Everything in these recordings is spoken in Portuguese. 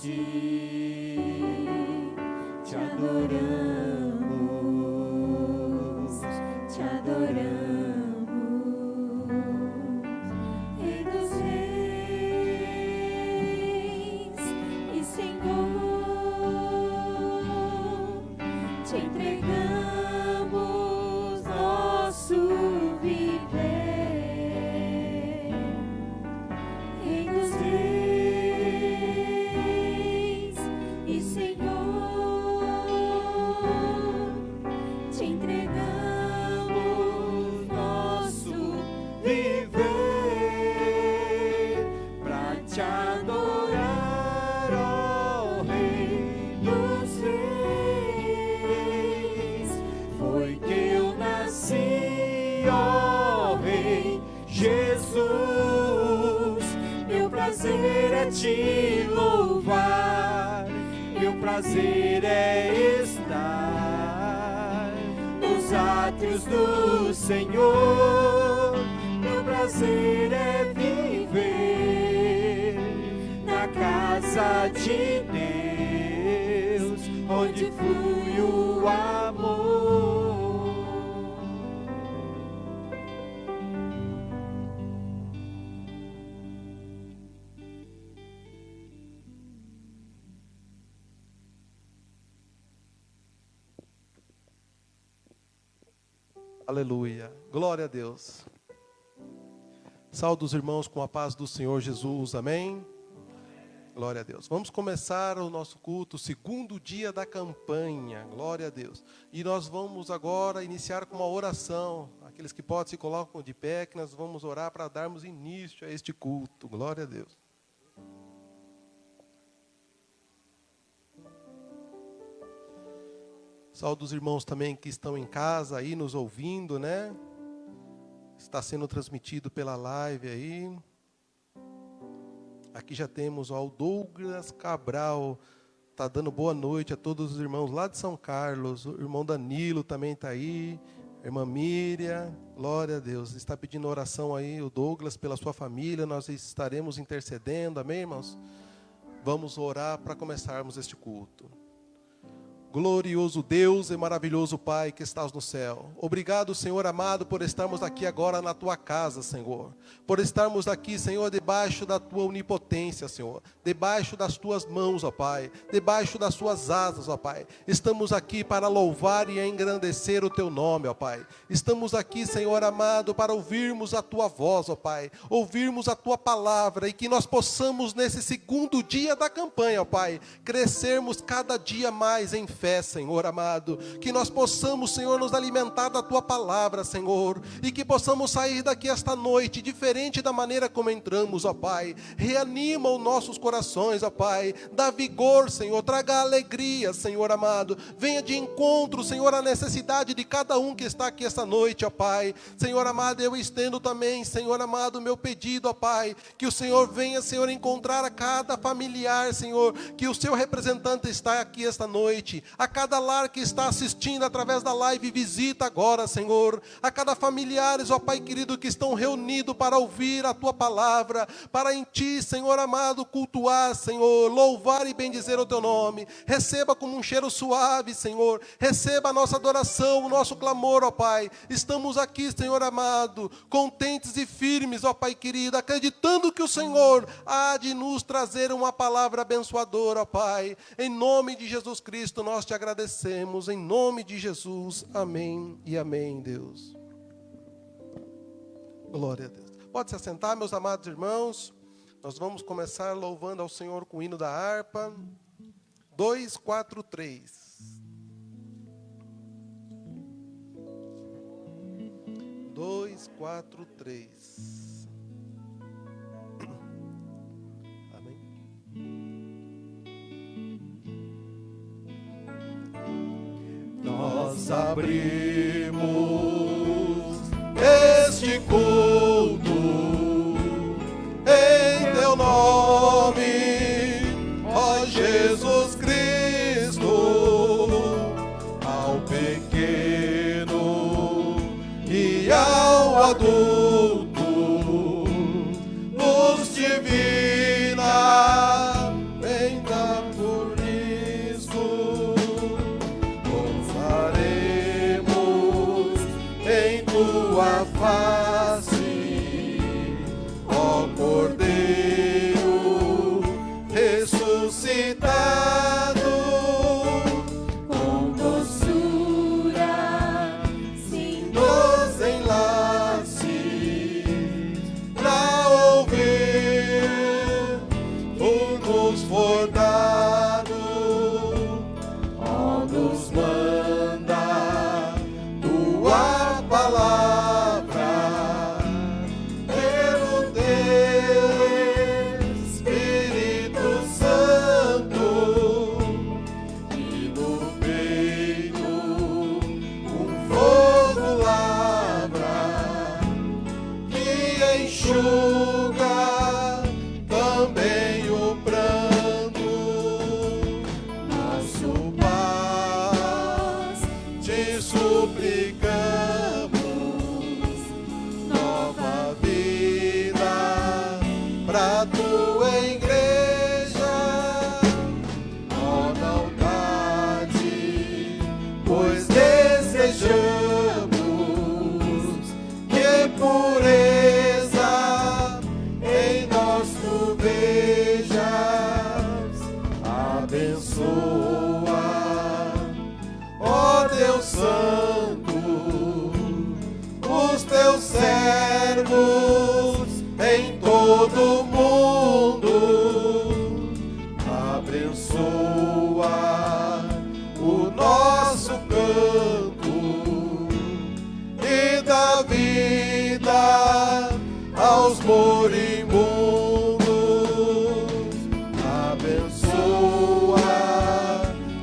ti, te adoramos, te adoramos. Rei dos reis e Senhor, te entregamos nosso viver. Rei dos reis e Senhor, te entregamos nosso viver pra te adorar, ó Rei dos reis. Foi que eu nasci, ó Rei Jesus. Meu prazer é te louvar, meu prazer é estar nos átrios do Senhor. Meu prazer é viver na casa de Deus, onde flui o amor. Aleluia. Glória a Deus. Saúdo os irmãos com a paz do Senhor Jesus. Amém? Glória a Deus. Vamos começar o nosso culto, segundo dia da campanha. Glória a Deus. E nós vamos agora iniciar com uma oração. Aqueles que podem se colocam de pé, que nós vamos orar para darmos início a este culto. Glória a Deus. Saúdo os irmãos também que estão em casa aí nos ouvindo, né? Está sendo transmitido pela live aí. Aqui já temos o Douglas Cabral, está dando boa noite a todos os irmãos lá de São Carlos. O irmão Danilo também está aí. A irmã Miriam, glória a Deus. Está pedindo oração aí, o Douglas, pela sua família. Nós estaremos intercedendo, amém, irmãos? Vamos orar para começarmos este culto. Glorioso Deus e maravilhoso Pai que estás no céu. Obrigado, Senhor amado, por estarmos aqui agora na Tua casa, Senhor. Por estarmos aqui, Senhor, debaixo da Tua onipotência, Senhor. Debaixo das Tuas mãos, ó Pai. Debaixo das Suas asas, ó Pai. Estamos aqui para louvar e engrandecer o Teu nome, ó Pai. Estamos aqui, Senhor amado, para ouvirmos a Tua voz, ó Pai. Ouvirmos a Tua palavra e que nós possamos, nesse segundo dia da campanha, ó Pai, crescermos cada dia mais em fé, Senhor amado, que nós possamos, Senhor, nos alimentar da Tua palavra, Senhor, e que possamos sair daqui esta noite diferente da maneira como entramos, ó Pai. Reanima os nossos corações, ó Pai, dá vigor, Senhor, traga alegria, Senhor amado, venha de encontro, Senhor, à necessidade de cada um que está aqui esta noite, ó Pai. Senhor amado, eu estendo também, Senhor amado, o meu pedido, ó Pai, que o Senhor venha, Senhor, encontrar a cada familiar, Senhor, que o seu representante está aqui esta noite, a cada lar que está assistindo através da live, visita agora, Senhor, a cada familiares, ó Pai querido, que estão reunidos para ouvir a Tua palavra, para em Ti, Senhor amado, cultuar, Senhor, louvar e bendizer o Teu nome. Receba como um cheiro suave, Senhor, receba a nossa adoração, o nosso clamor, ó Pai. Estamos aqui, Senhor amado, contentes e firmes, ó Pai querido, acreditando que o Senhor há de nos trazer uma palavra abençoadora, ó Pai. Em nome de Jesus Cristo, nós te agradecemos, em nome de Jesus, amém e amém, Deus. Glória a Deus. Pode se assentar, meus amados irmãos. Nós vamos começar louvando ao Senhor com o hino da harpa. 243. 243. Amém. Nós abrimos este culto em Teu nome, ó Jesus Cristo, ao pequeno e ao adulto, luz divina, vem dar. nos for dado, ó, nos manda tua palavra, pelo teu Espírito Santo, e no peito um fogo lavra, que enxuga também o pranto. Nosso paz, te suplicamos, nova vida pra tua igreja, ó, não tarde, pois desejamos que pureza em nós tu vejas. Abençoa, ó Deus Santo, os teus servos em todo o mundo. Abençoa o nosso canto e dá vida aos moribundos. Abençoa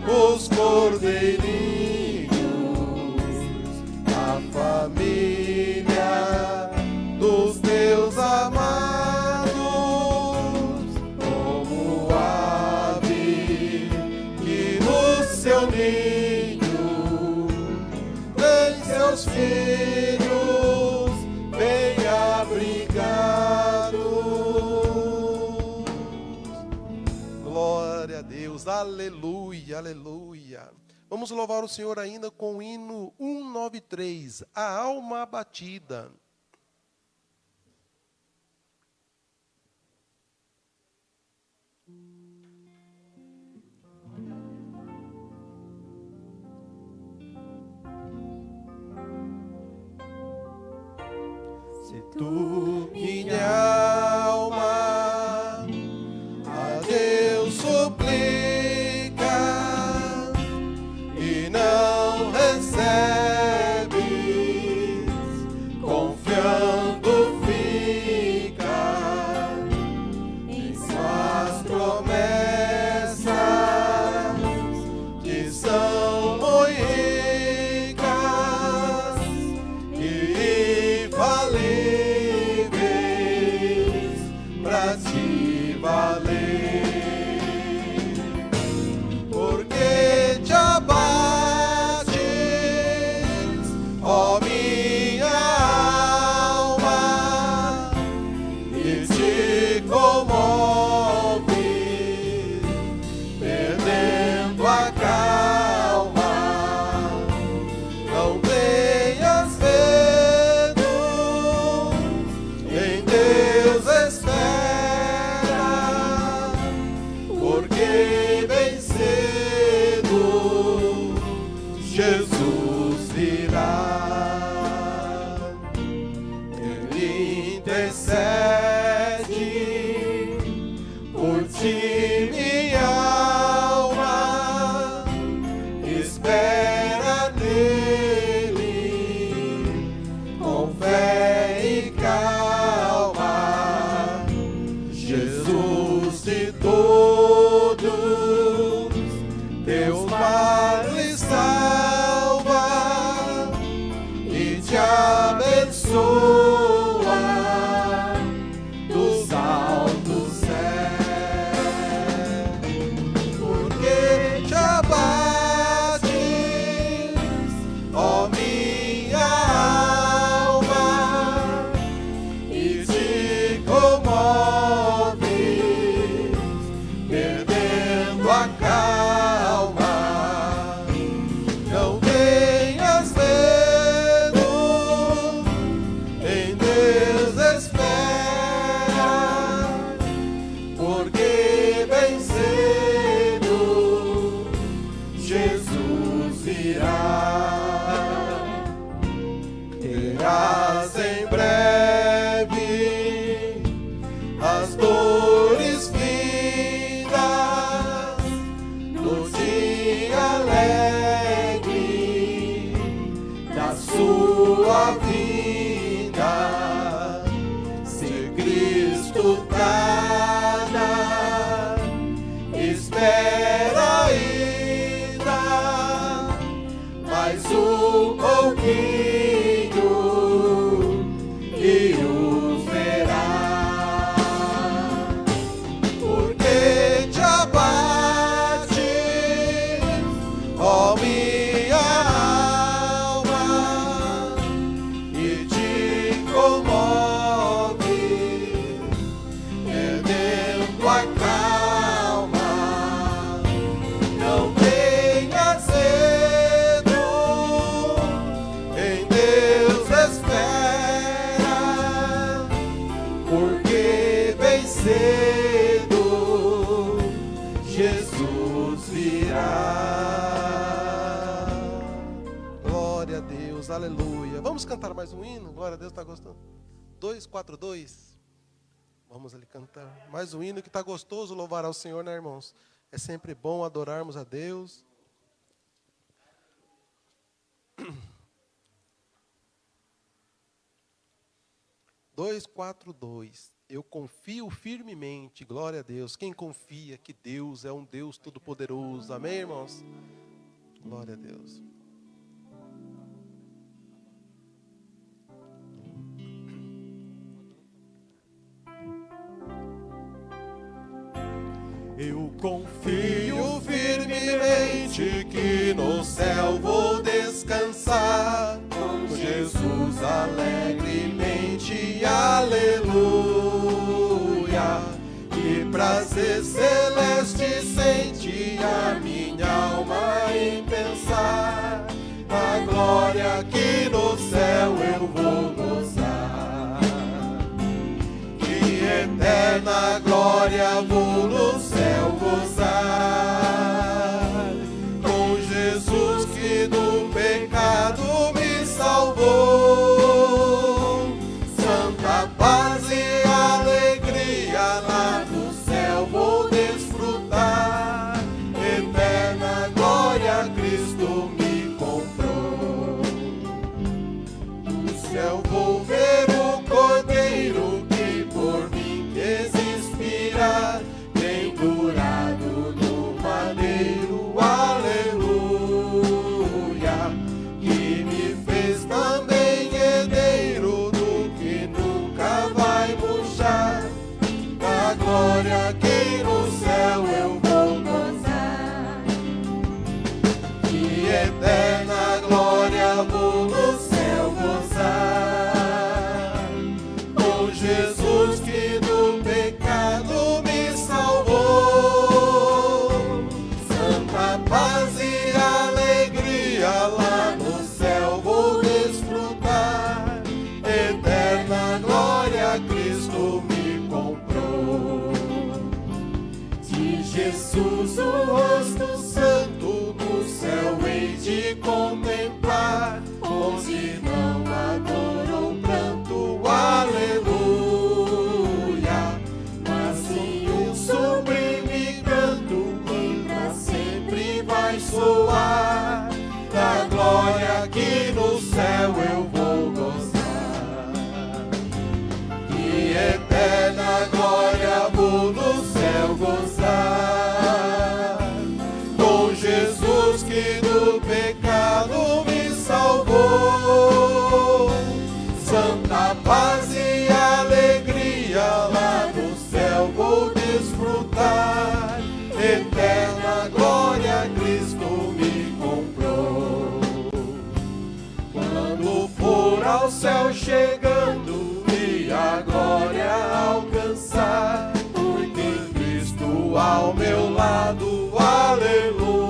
os cordeirinhos, a família dos teus amados, como ave que no seu ninho tem seus filhos bem abrigados. Glória a Deus, aleluia, aleluia. Vamos louvar o Senhor ainda com o hino 193, a alma abatida. Se tu, minha alma, a Deus suplica e não recebes, confiando fica em suas promessas, que são muito ricas e infalíveis pra te valer. Porque te abates, ó minha alma, e te comoves, perdendo a calma. Não tenhas medo, em Deus espera, porque bem cedo Jesus virá. Ele intercede por ti, minha alma, espera nele com fé e calma. Jesus de todos teus males salva e te abençoa dos altos céus. Porque te abates, ó minha alma, e te comoves, perdendo a calma. Não tenhas medo, em Deus espera, porque bem cedo Jesus virá. Terás em breve as dores findas Jesus virá. Glória a Deus, aleluia. Vamos cantar mais um hino? Glória a Deus, está gostando? 242. Vamos ali cantar mais um hino que está gostoso louvar ao Senhor, né, irmãos? É sempre bom adorarmos a Deus. Dois, quatro, dois. Eu confio firmemente, glória a Deus. Quem confia que Deus é um Deus todo-poderoso, amém, irmãos? Glória a Deus. Eu confio firmemente que no céu vou descansar com Jesus alegremente, aleluia. Que prazer celeste sente a minha alma em pensar na glória que no céu eu vou gozar. Que eterna glória vou no céu gozar, com Jesus que do pecado me salvou. Santa paz e alegria lá no céu vou desfrutar. Eterna glória Cristo me comprou. No céu vou ver o Cordeiro que por mim quis expirar, pendurado no madeiro, aleluia. Que me fez também herdeiro do que nunca vai murchar. Da glória que no céu eu vou gozar. Que eterna glória vou no céu gozar, com Jesus que do pecado me salvou. Santa paz e alegria lá no céu vou desfrutar. Eterna glória Cristo me comprou. De Jesus o rosto santo no céu hei de contemplar, onde não há dor ou pranto, aleluia. Mas sim um sublime canto que pra sempre vai soar. Da glória que no céu eu vou gozar. Que eterna glória vou no céu gozar, com Jesus que do pecado me salvou. Santa paz e alegria lá no céu vou desfrutar. Eterna glória Cristo me comprou. Quando for ao céu chegando e a glória alcançar, porque Cristo ao meu lado, aleluia.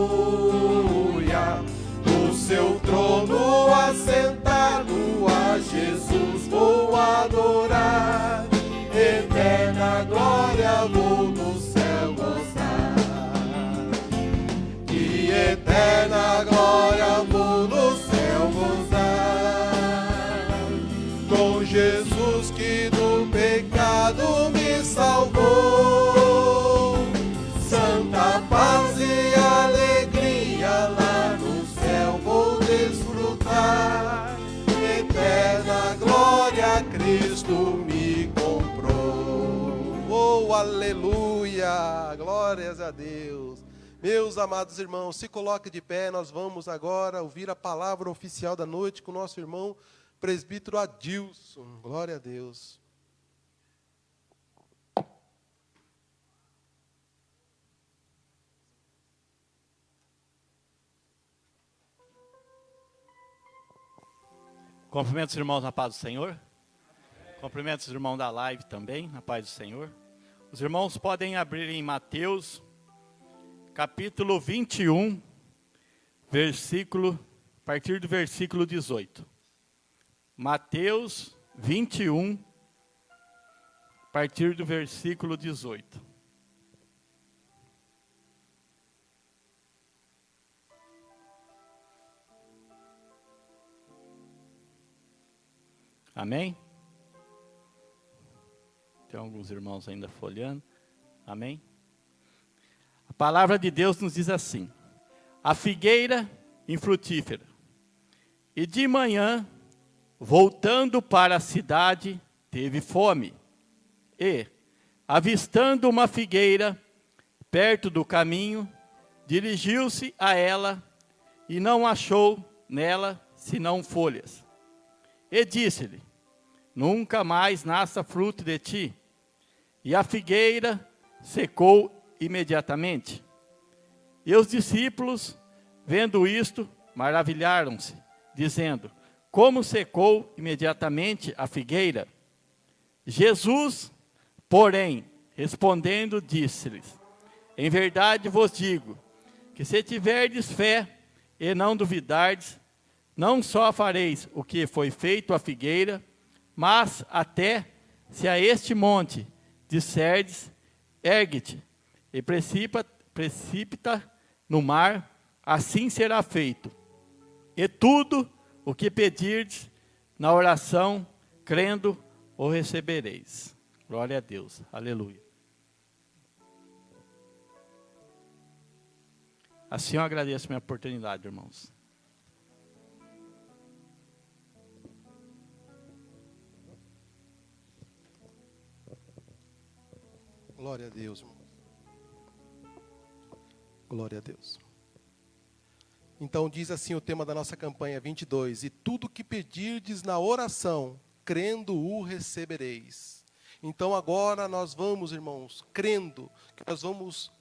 No seu trono assentado a Jesus vou adorar. Eterna glória vou no céu gozar. Que eterna glória vou no céu gozar, com Jesus que do pecado me salvou. Santa paz e alegria lá no céu vou desfrutar. Eterna glória Cristo me comprou. Oh, aleluia! Glórias a Deus. Meus amados irmãos, se coloque de pé, nós vamos agora ouvir a palavra oficial da noite com o nosso irmão presbítero Adilson. Glória a Deus. Cumprimento os irmãos na paz do Senhor. Cumprimento os irmãos da live também, na paz do Senhor. Os irmãos podem abrir em Mateus, capítulo 21, a partir do versículo 18. Mateus 21, a partir do versículo 18. Amém? Tem alguns irmãos ainda folheando. Amém? A palavra de Deus nos diz assim: a figueira infrutífera. E de manhã, voltando para a cidade, teve fome. E, avistando uma figueira perto do caminho, dirigiu-se a ela e não achou nela senão folhas. E disse-lhe: nunca mais nasça fruto de ti. E a figueira secou imediatamente. E os discípulos, vendo isto, maravilharam-se, dizendo: como secou imediatamente a figueira? Jesus, porém, respondendo, disse-lhes: em verdade vos digo, que se tiverdes fé e não duvidardes, não só fareis o que foi feito à figueira, mas até se a este monte disserdes: ergue-te e precipita no mar, assim será feito. E tudo o que pedirdes na oração, crendo, o recebereis. Glória a Deus. Aleluia. Assim eu agradeço a minha oportunidade, irmãos. Glória a Deus, irmão. Glória a Deus. Então diz assim o tema da nossa campanha 22: e tudo que pedirdes na oração, crendo o recebereis. Então agora nós vamos, irmãos, crendo, que nós vamos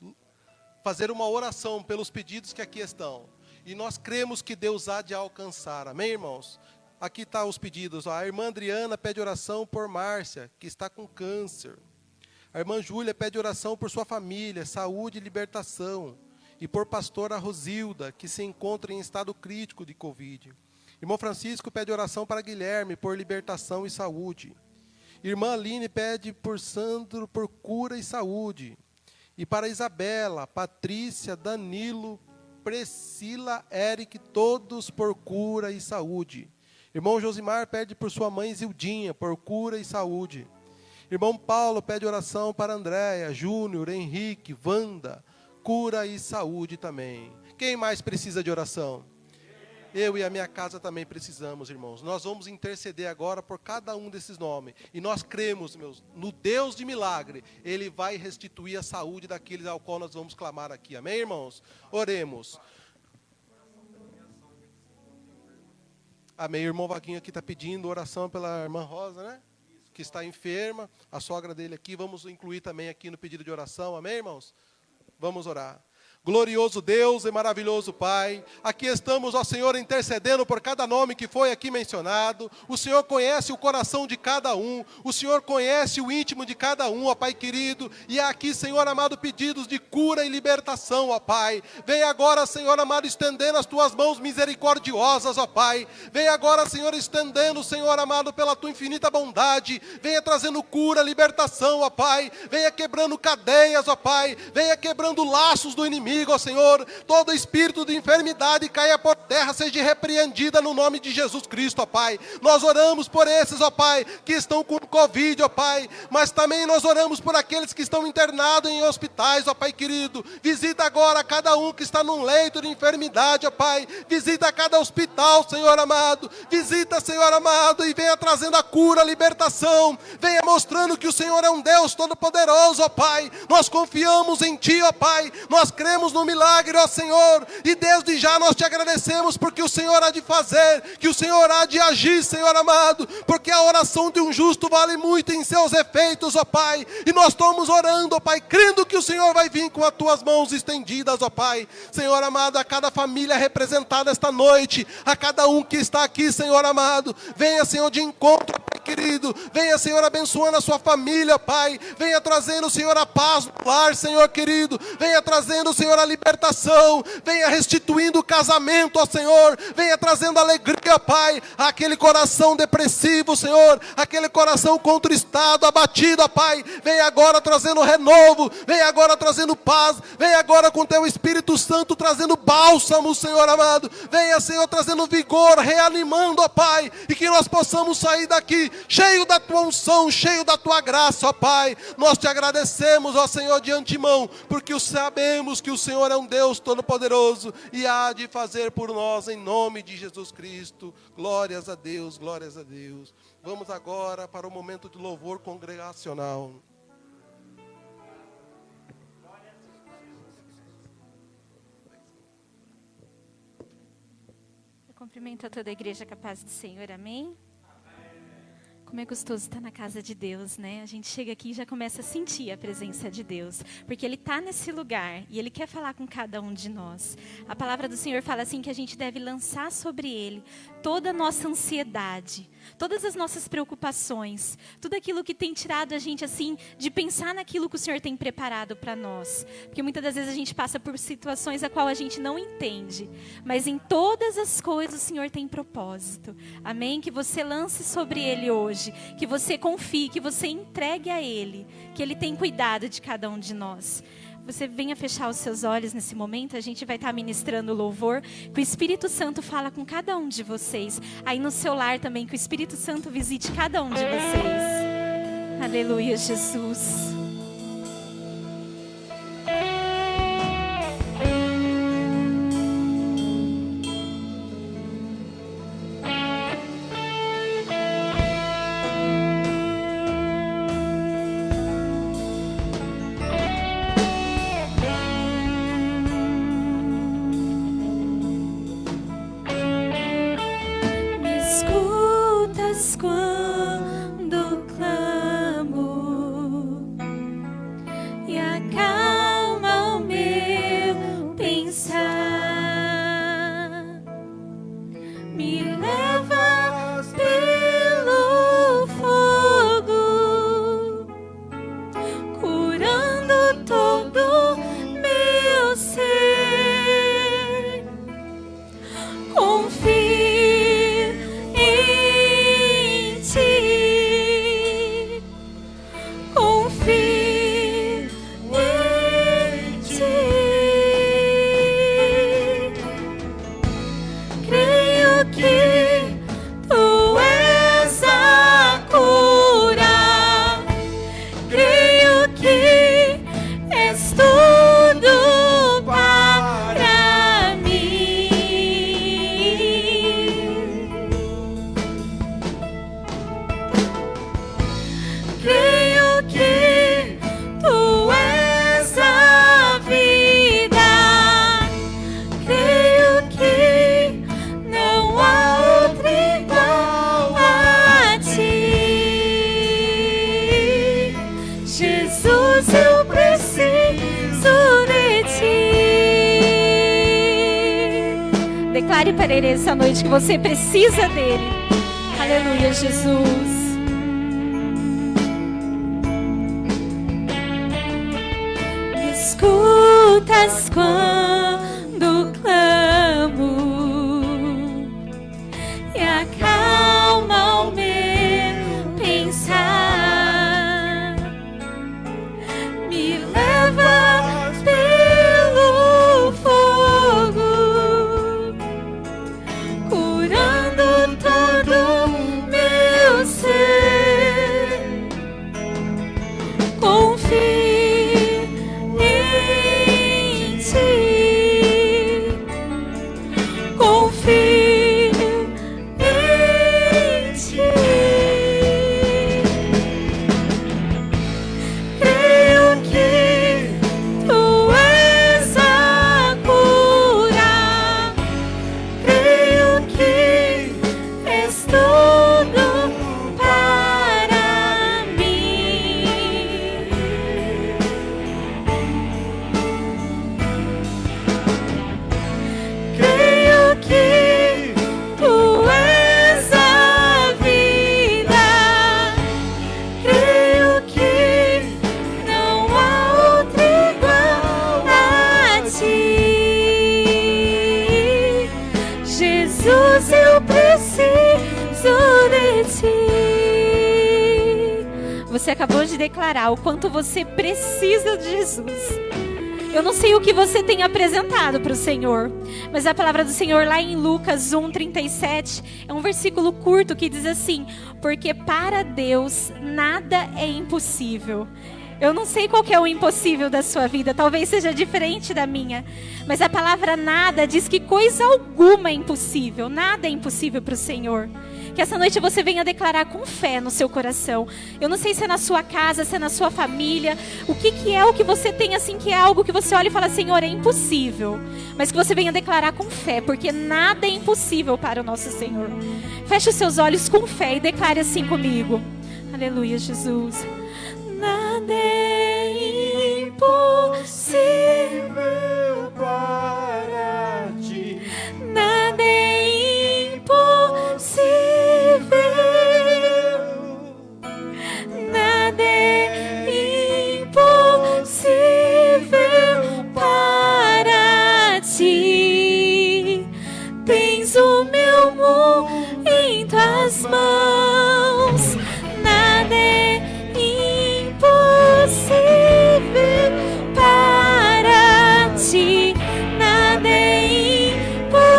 fazer uma oração pelos pedidos que aqui estão. E nós cremos que Deus há de alcançar. Amém, irmãos? Aqui estão os pedidos. A irmã Adriana pede oração por Márcia, que está com câncer. A irmã Júlia pede oração por sua família, saúde e libertação. E por pastora Rosilda, que se encontra em estado crítico de Covid. Irmão Francisco pede oração para Guilherme, por libertação e saúde. Irmã Aline pede por Sandro, por cura e saúde. E para Isabela, Patrícia, Danilo, Priscila, Eric, todos por cura e saúde. Irmão Josimar pede por sua mãe Zildinha, por cura e saúde. Irmão Paulo pede oração para Andréia, Júnior, Henrique, Wanda, cura e saúde também. Quem mais precisa de oração? Eu e a minha casa também precisamos, irmãos. Nós vamos interceder agora por cada um desses nomes. E nós cremos, meus, no Deus de milagre. Ele vai restituir a saúde daqueles ao qual nós vamos clamar aqui. Amém, irmãos? Oremos. Amém. O irmão Vaguinho aqui está pedindo oração pela irmã Rosa, né? Que está enferma. A sogra dele aqui. Vamos incluir também aqui no pedido de oração. Amém, irmãos? Vamos orar. Glorioso Deus e maravilhoso Pai, aqui estamos, ó Senhor, intercedendo por cada nome que foi aqui mencionado. O Senhor conhece o coração de cada um, o Senhor conhece o íntimo de cada um, ó Pai querido, e aqui, Senhor amado, pedidos de cura e libertação, ó Pai. Vem agora, Senhor amado, estendendo as Tuas mãos misericordiosas, ó Pai. Vem agora, Senhor, estendendo, Senhor amado, pela Tua infinita bondade. Venha trazendo cura, libertação, ó Pai. Venha quebrando cadeias, ó Pai. Venha quebrando laços do inimigo, ó Senhor. Todo espírito de enfermidade caia por terra, seja repreendida no nome de Jesus Cristo, ó Pai. Nós oramos por esses, ó Pai, que estão com Covid, ó Pai, mas também nós oramos por aqueles que estão internados em hospitais, ó Pai querido. Visita agora cada um que está num leito de enfermidade, ó Pai. Visita cada hospital, Senhor amado. Visita, Senhor amado, e venha trazendo a cura, a libertação. Venha mostrando que o Senhor é um Deus todo-poderoso, ó Pai. Nós confiamos em Ti, ó Pai. Nós cremos no milagre, ó Senhor, e desde já nós Te agradecemos, porque o Senhor há de fazer, que o Senhor há de agir, Senhor amado, porque a oração de um justo vale muito em seus efeitos, ó Pai, e nós estamos orando, ó Pai, crendo que o Senhor vai vir com as Tuas mãos estendidas, ó Pai. Senhor amado, a cada família representada esta noite, a cada um que está aqui, Senhor amado, venha, Senhor, de encontro, ó Pai querido. Venha, Senhor, abençoando a sua família, Pai. Venha trazendo, Senhor, a paz no lar, Senhor querido. Venha trazendo, Senhor, a libertação. Venha restituindo o casamento, ó Senhor. Venha trazendo alegria, Pai, àquele coração depressivo, Senhor. Aquele coração contristado, abatido, ó Pai. Venha agora trazendo renovo. Venha agora trazendo paz. Venha agora com teu Espírito Santo trazendo bálsamo, Senhor amado. Venha, Senhor, trazendo vigor, reanimando, ó Pai. E que nós possamos sair daqui cheio da tua unção, cheio da tua graça, ó Pai. Nós te agradecemos, ó Senhor, de antemão, porque sabemos que o Senhor é um Deus todo-poderoso e há de fazer por nós, em nome de Jesus Cristo. Glórias a Deus, glórias a Deus. Vamos agora para o momento de louvor congregacional. Eu cumprimento a toda a igreja com a paz do Senhor, amém? Como é gostoso estar na casa de Deus, né? A gente chega aqui e já começa a sentir a presença de Deus, porque Ele está nesse lugar e Ele quer falar com cada um de nós. A palavra do Senhor fala assim que a gente deve lançar sobre Ele toda a nossa ansiedade, todas as nossas preocupações, tudo aquilo que tem tirado a gente assim de pensar naquilo que o Senhor tem preparado para nós. Porque muitas das vezes a gente passa por situações a qual a gente não entende, mas em todas as coisas o Senhor tem propósito. Amém? Que você lance sobre Ele hoje, que você confie, que você entregue a Ele, que Ele tem cuidado de cada um de nós. Você venha fechar os seus olhos nesse momento, a gente vai estar ministrando louvor, que o Espírito Santo fala com cada um de vocês. Aí no seu lar também, que o Espírito Santo visite cada um de vocês. Aleluia, Jesus. Quando clamo e acalma o meu pensar, me levas pelo fogo, curando todo meu ser. Confio para Ele essa noite que você precisa dEle. Aleluia, Jesus. Me escutas quando clamo e acalma o meu pensar. Me leva pelo fogo, todo meu ser. Confio em Ti. Você acabou de declarar o quanto você precisa de Jesus. Eu não sei o que você tem apresentado para o Senhor, mas a palavra do Senhor lá em Lucas 1:37 é um versículo curto que diz assim: porque para Deus nada é impossível. Eu não sei qual que é o impossível da sua vida, talvez seja diferente da minha, mas a palavra nada diz que coisa alguma é impossível, nada é impossível para o Senhor. Que essa noite você venha declarar com fé no seu coração. Eu não sei se é na sua casa, se é na sua família. O que é o que você tem assim, que é algo que você olha e fala: Senhor, é impossível. Mas que você venha declarar com fé, porque nada é impossível para o nosso Senhor. Feche os seus olhos com fé e declare assim comigo. Aleluia, Jesus. Nada é impossível para ti. Nada é impossível. Nada é impossível para ti. Tens o meu mundo em tuas mãos. Nada é impossível para ti. Nada é impossível.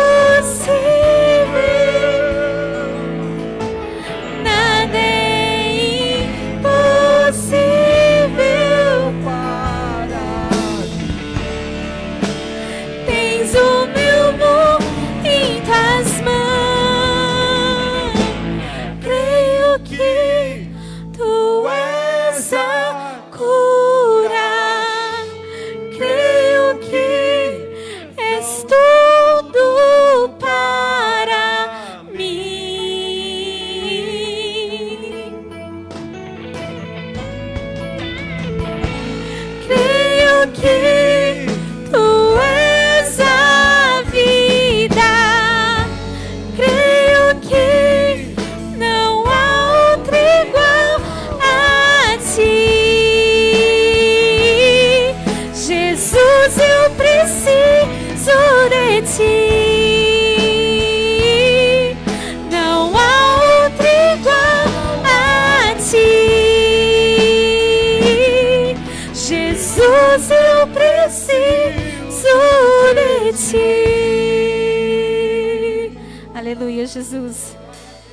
Nada é impossível para ti. Tens o meu mundo em tuas mãos. Creio que tu és a cura. Creio que és tudo para mim. Creio que tu és a vida. Creio que não há outro igual a ti. Jesus, eu preciso de ti. Não há outro igual a ti. Jesus, eu preciso de ti. Aleluia, Jesus.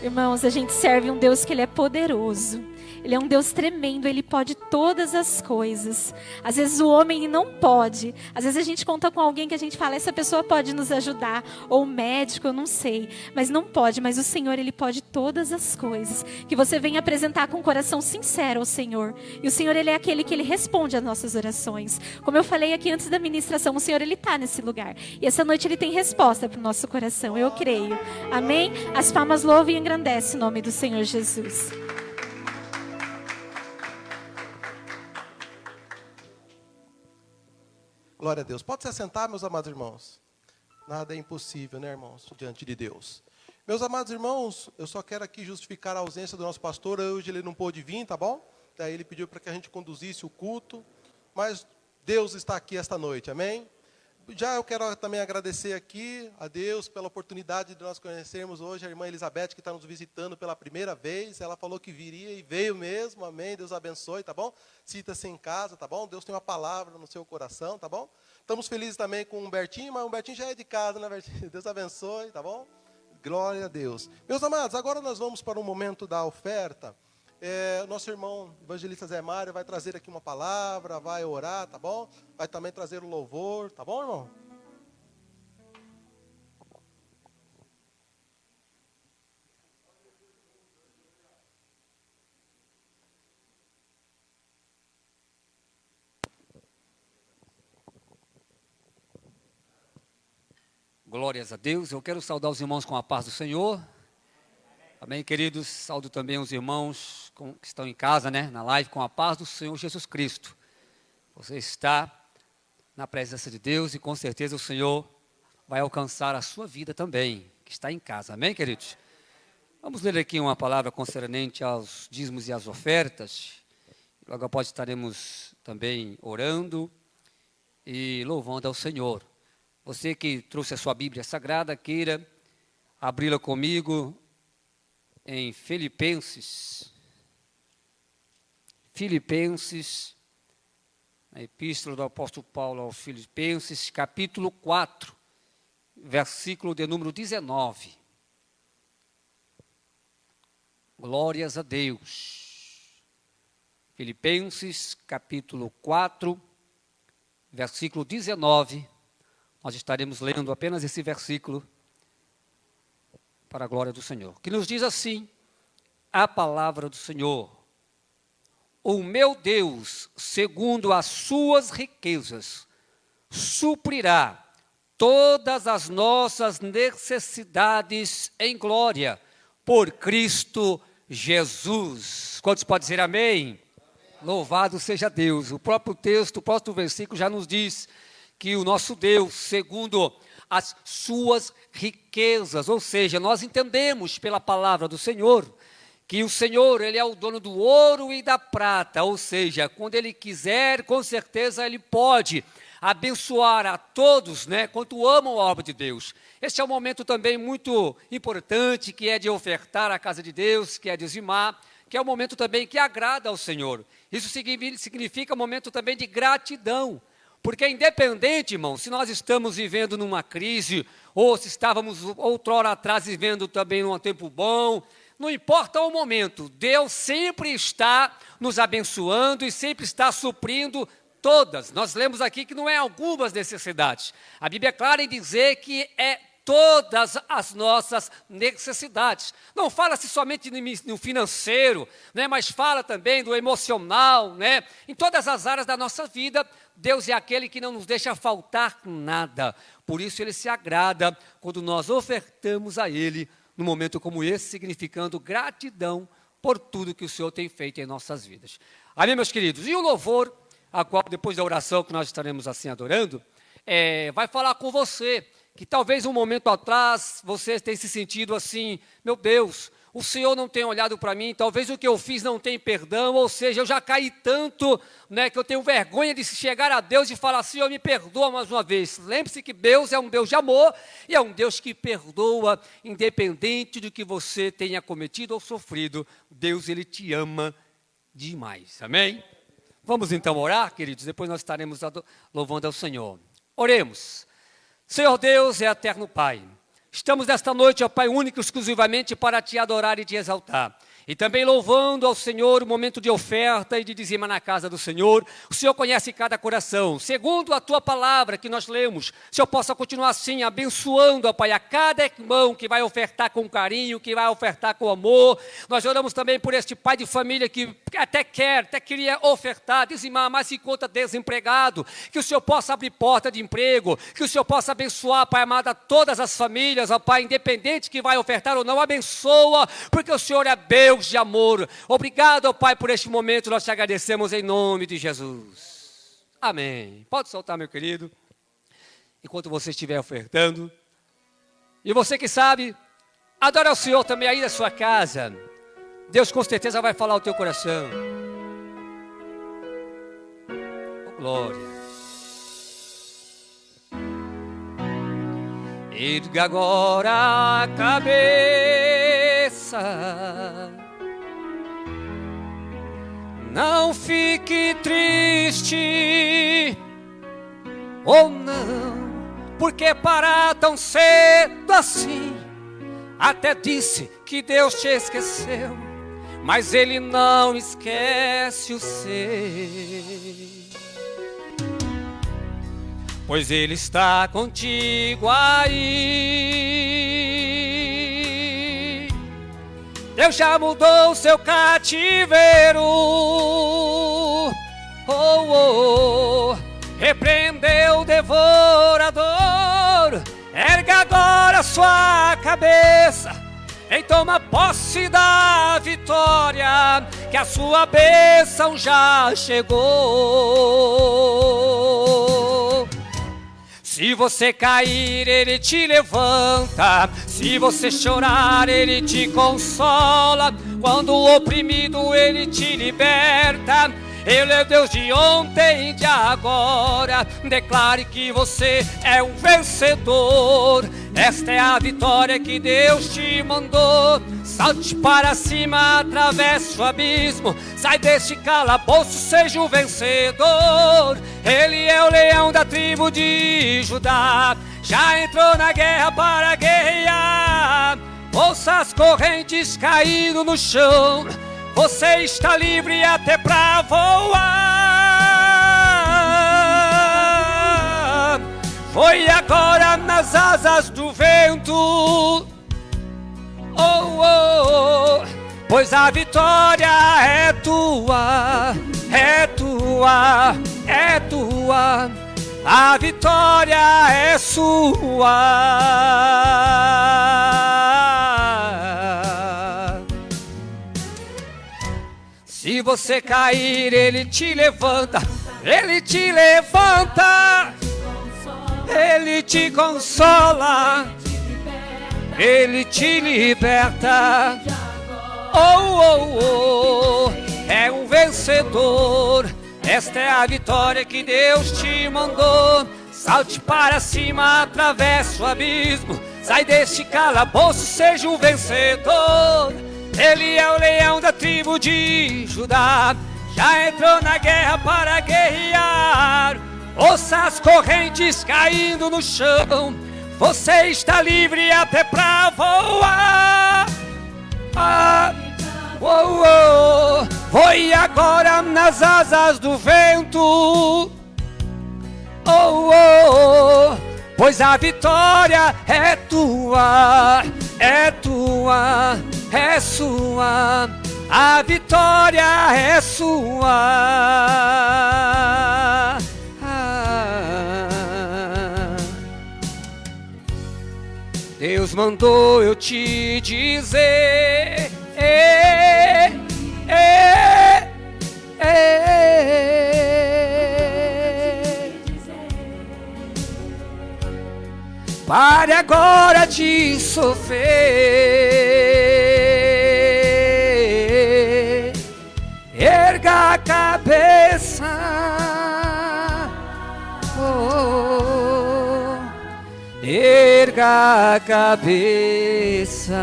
Irmãos, a gente serve um Deus que Ele é poderoso. Ele é um Deus tremendo, Ele pode todas as coisas. Às vezes o homem não pode. Às vezes a gente conta com alguém que a gente fala: essa pessoa pode nos ajudar. Ou um médico, eu não sei. Mas não pode. Mas o Senhor, Ele pode todas as coisas. Que você venha apresentar com um coração sincero ao Senhor. E o Senhor, Ele é aquele que Ele responde às nossas orações. Como eu falei aqui antes da ministração, o Senhor, Ele está nesse lugar. E essa noite Ele tem resposta para o nosso coração. Eu creio. Amém? As palmas louvam e engrandecem o nome do Senhor Jesus. Glória a Deus. Pode se assentar, meus amados irmãos. Nada é impossível, né, irmãos, diante de Deus. Meus amados irmãos, eu só quero aqui justificar a ausência do nosso pastor. Hoje ele não pôde vir, tá bom? Daí ele pediu para que a gente conduzisse o culto. Mas Deus está aqui esta noite, amém? Já eu quero também agradecer aqui a Deus pela oportunidade de nós conhecermos hoje a irmã Elizabeth, que está nos visitando pela primeira vez. Ela falou que viria e veio mesmo, amém? Deus abençoe, tá bom? Sinta-se em casa, tá bom? Deus tem uma palavra no seu coração, tá bom? Estamos felizes também com o Humbertinho, mas o Humbertinho já é de casa, né, Humbertinho? Deus abençoe, tá bom? Glória a Deus. Meus amados, agora nós vamos para o momento da oferta. Nosso irmão evangelista Zé Mário vai trazer aqui uma palavra, vai orar, tá bom? Vai também trazer o louvor, tá bom, irmão? Glórias a Deus. Eu quero saudar os irmãos com a paz do Senhor. Amém, queridos. Saúdo também os irmãos que estão em casa, né, na live, com a paz do Senhor Jesus Cristo. Você está na presença de Deus e com certeza o Senhor vai alcançar a sua vida também, que está em casa. Amém, queridos? Vamos ler aqui uma palavra concernente aos dízimos e às ofertas. Logo após estaremos também orando e louvando ao Senhor. Você que trouxe a sua Bíblia Sagrada, queira abri-la comigo em Filipenses, na epístola do apóstolo Paulo aos Filipenses, capítulo 4, versículo de número 19. Glórias a Deus. Filipenses, capítulo 4, versículo 19. Nós estaremos lendo apenas esse versículo para a glória do Senhor, que nos diz assim, a palavra do Senhor: o meu Deus, segundo as suas riquezas, suprirá todas as nossas necessidades em glória, por Cristo Jesus. Quantos podem dizer amém? Louvado seja Deus. O próprio texto, o próprio versículo já nos diz que o nosso Deus, segundo as suas riquezas, ou seja, nós entendemos pela palavra do Senhor, que o Senhor, Ele é o dono do ouro e da prata, ou seja, quando Ele quiser, com certeza Ele pode abençoar a todos, né, quanto amam a obra de Deus. Este é um momento também muito importante, que é de ofertar a casa de Deus, que é dizimar, que é um momento também que agrada ao Senhor. Isso significa um momento também de gratidão, porque independente, irmão, se nós estamos vivendo numa crise, ou se estávamos outrora atrás vivendo também num tempo bom, não importa o momento, Deus sempre está nos abençoando e sempre está suprindo todas. Nós lemos aqui que não é algumas necessidades. A Bíblia é clara em dizer que é todas as nossas necessidades. Não fala-se somente no financeiro, né, mas fala também do emocional, né? Em todas as áreas da nossa vida, Deus é aquele que não nos deixa faltar nada. Por isso Ele se agrada quando nós ofertamos a Ele num momento como esse, significando gratidão por tudo que o Senhor tem feito em nossas vidas. Amém, meus queridos? E o louvor, a qual depois da oração que nós estaremos assim adorando, vai falar com você, que talvez um momento atrás você tenha se sentido assim, meu Deus, o Senhor não tem olhado para mim, talvez o que eu fiz não tem perdão, ou seja, eu já caí tanto, né, que eu tenho vergonha de chegar a Deus e falar, Senhor, me perdoa mais uma vez. Lembre-se que Deus é um Deus de amor e é um Deus que perdoa, independente do que você tenha cometido ou sofrido. Deus, Ele te ama demais, amém? Vamos então orar, queridos, depois nós estaremos louvando ao Senhor. Oremos. Senhor Deus e eterno Pai, estamos nesta noite, ó Pai, único e exclusivamente para Te adorar e Te exaltar. E também louvando ao Senhor o momento de oferta e de dizima na casa do Senhor. O Senhor conhece cada coração. Segundo a Tua palavra que nós lemos, o Senhor possa continuar assim, abençoando, ó Pai, a cada irmão que vai ofertar com carinho, que vai ofertar com amor. Nós oramos também por este pai de família que até queria ofertar, dizimar, mas se encontra desempregado. Que o Senhor possa abrir porta de emprego, que o Senhor possa abençoar, Pai amado, a todas as famílias, ó Pai, independente que vai ofertar ou não, abençoa, porque o Senhor é Deus de amor. Obrigado, ó Pai, por este momento, nós te agradecemos em nome de Jesus. Amém. Pode soltar, meu querido, enquanto você estiver ofertando. E você que sabe, adora ao Senhor também aí na sua casa. Deus com certeza vai falar ao teu coração. Oh, glória. Erga agora a cabeça, não fique triste, ou não, porque parar tão cedo assim. Até disse que Deus te esqueceu, mas Ele não esquece o seu. Pois Ele está contigo aí. Deus já mudou o seu cativeiro. Repreendeu o devorador. Erga agora sua cabeça e toma posse da vitória, que a sua bênção já chegou. Se você cair, Ele te levanta. Se você chorar, Ele te consola. Quando o oprimido, Ele te liberta. Ele é Deus de ontem e de agora. Declare que você é um vencedor. Esta é a vitória que Deus te mandou. Salte para cima, atravesse o abismo. Sai deste calabouço, seja o vencedor. Ele é o leão da tribo de Judá. Já entrou na guerra para guerrear. Ouça as correntes caindo no chão. Você está livre até para voar. Foi agora nas asas do vento. Oh, oh, oh. Pois a vitória é tua, é tua, é tua. A vitória é sua. Se você cair, Ele te levanta. Ele te levanta. Ele te consola. Ele te liberta. Oh, oh, oh. É um vencedor. Esta é a vitória que Deus te mandou. Salte para cima, atravesse o abismo. Sai deste calabouço, seja um vencedor. Ele é o leão da tribo de Judá. Já entrou na guerra para guerrear. Ouça as correntes caindo no chão. Você está livre até para voar. Ah, oh, oh. Foi agora nas asas do vento. Oh, oh, oh. Pois a vitória é tua, é tua, é sua. A vitória é sua. Deus mandou eu te dizer, pare agora de sofrer, erga a cabeça. Erga a cabeça.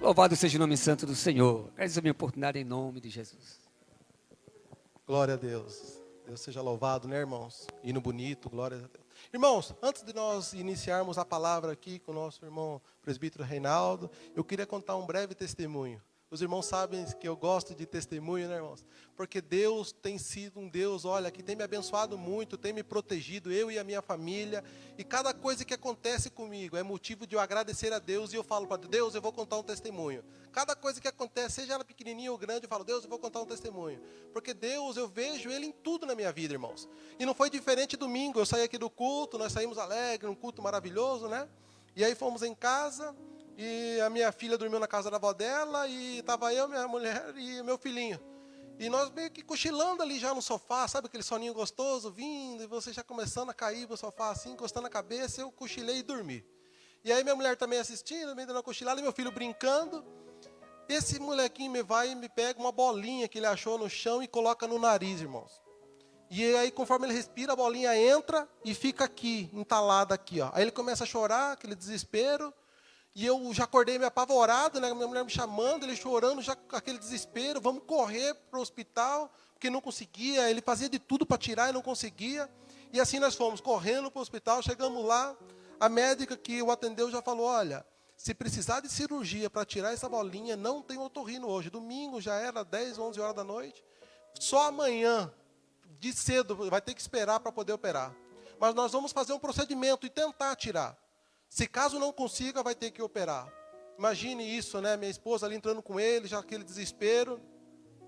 Louvado seja o nome santo do Senhor. Agradeço a minha oportunidade em nome de Jesus. Glória a Deus. Deus seja louvado, né, irmãos? Hino bonito, glória a Deus. Irmãos, antes de nós iniciarmos a palavra aqui com o nosso irmão presbítero Reinaldo, eu queria contar um breve testemunho. Os irmãos sabem que eu gosto de testemunho, né, irmãos? Porque Deus tem sido um Deus, olha, que tem me abençoado muito, tem me protegido, eu e a minha família. E cada coisa que acontece comigo é motivo de eu agradecer a Deus. E eu falo para Deus, eu vou contar um testemunho. Cada coisa que acontece, seja ela pequenininha ou grande, eu falo, Deus, eu vou contar um testemunho. Porque Deus, eu vejo Ele em tudo na minha vida, irmãos. E não foi diferente domingo, eu saí aqui do culto, nós saímos alegres, um culto maravilhoso, né? E aí fomos em casa. E a minha filha dormiu na casa da avó dela, e estava eu, minha mulher e meu filhinho. E nós meio que cochilando ali já no sofá, sabe aquele soninho gostoso vindo, e você já começando a cair no sofá assim, encostando a cabeça, eu cochilei e dormi. E aí minha mulher também assistindo, meio dando uma cochilada, e meu filho brincando. Esse molequinho me vai e me pega uma bolinha que ele achou no chão e coloca no nariz, irmãos. E aí conforme ele respira, a bolinha entra e fica aqui, entalada aqui, ó. Aí ele começa a chorar, aquele desespero. E eu já acordei meio apavorado, né? Minha mulher me chamando, ele chorando, já com aquele desespero. Vamos correr para o hospital, porque não conseguia. Ele fazia de tudo para tirar e não conseguia. E assim nós fomos, correndo para o hospital. Chegamos lá, a médica que o atendeu já falou, olha, se precisar de cirurgia para tirar essa bolinha, não tem otorrino hoje. Domingo já era 10, 11 horas da noite. Só amanhã, de cedo, vai ter que esperar para poder operar. Mas nós vamos fazer um procedimento e tentar tirar. Se caso não consiga, vai ter que operar. Imagine isso, né? Minha esposa ali entrando com ele, já aquele desespero.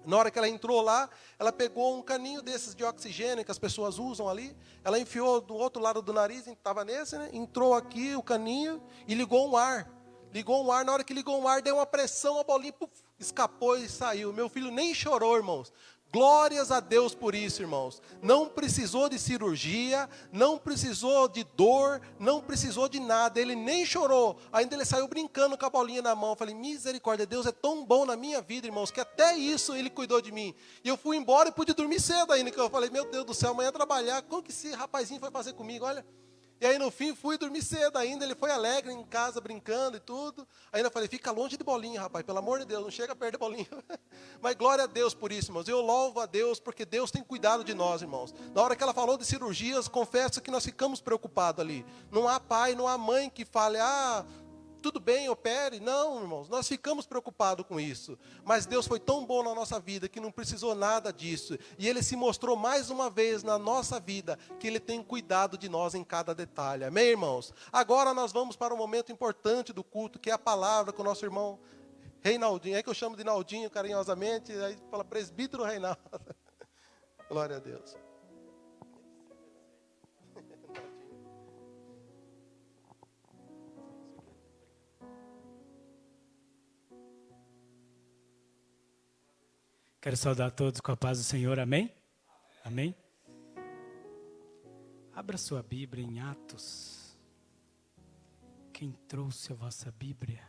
Na hora que ela entrou lá, ela pegou um caninho desses de oxigênio que as pessoas usam ali. Ela enfiou do outro lado do nariz, estava nesse, né? Entrou aqui o caninho e ligou um ar. Ligou um ar, na hora que ligou um ar, deu uma pressão, a bolinha escapou e saiu. Meu filho nem chorou, irmãos. Glórias a Deus por isso, irmãos. Não precisou de cirurgia, não precisou de dor, não precisou de nada. Ele nem chorou. Ainda ele saiu brincando com a bolinha na mão. Eu falei, misericórdia, Deus é tão bom na minha vida, irmãos, que até isso ele cuidou de mim. E eu fui embora e pude dormir cedo ainda, que eu falei, meu Deus do céu, amanhã trabalhar, como que esse rapazinho foi fazer comigo, olha. E aí no fim fui dormir cedo ainda, ele foi alegre em casa, brincando e tudo. Ainda falei, fica longe de bolinha, rapaz, pelo amor de Deus, não chega perto de bolinha. Mas glória a Deus por isso, irmãos. Eu louvo a Deus porque Deus tem cuidado de nós, irmãos. Na hora que ela falou de cirurgias, confesso que nós ficamos preocupados ali. Não há pai, não há mãe que fale, tudo bem, opere. Não, irmãos, nós ficamos preocupados com isso. Mas Deus foi tão bom na nossa vida que não precisou nada disso. E Ele se mostrou mais uma vez na nossa vida que Ele tem cuidado de nós em cada detalhe. Amém, irmãos? Agora nós vamos para um momento importante do culto, que é a palavra com o nosso irmão Reinaldinho. É que eu chamo de Naldinho carinhosamente, aí fala presbítero Reinaldo. Glória a Deus. Quero saudar todos com a paz do Senhor, amém? Amém? Abra sua Bíblia em Atos. Quem trouxe a vossa Bíblia?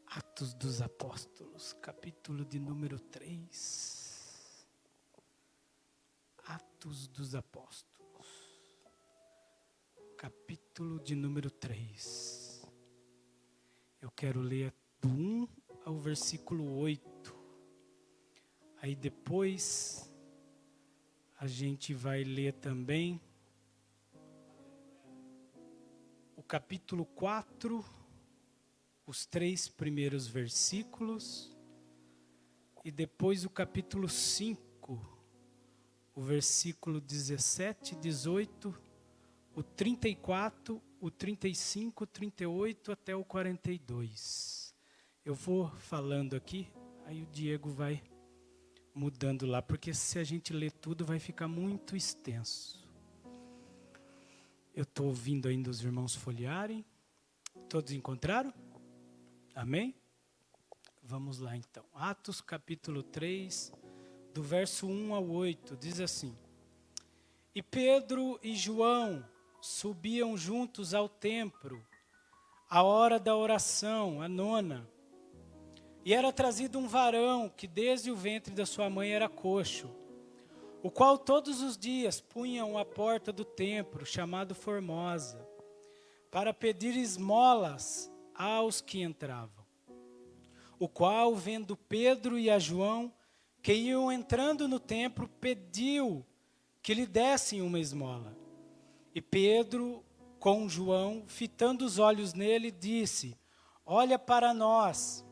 Atos dos Apóstolos, capítulo de número 3. Atos dos Apóstolos, capítulo de número 3. Eu quero ler do 1 ao versículo 8. Aí depois a gente vai ler também o capítulo 4, os 3 primeiros versículos, e depois o capítulo 5, o versículo 17, 18, o 34, o 35, o 38 até o 42. Eu vou falando aqui, aí o Diego vai mudando lá, porque se a gente ler tudo vai ficar muito extenso. Eu estou ouvindo ainda os irmãos folhearem. Todos encontraram? Amém? Vamos lá então. Atos capítulo 3, do verso 1 ao 8, diz assim: E Pedro e João subiam juntos ao templo, à hora da oração, a 9. E era trazido um varão que desde o ventre da sua mãe era coxo, o qual todos os dias punham à porta do templo, chamado Formosa, para pedir esmolas aos que entravam. O qual, vendo Pedro e a João, que iam entrando no templo, pediu que lhe dessem uma esmola. E Pedro, com João, fitando os olhos nele, disse: Olha para nós.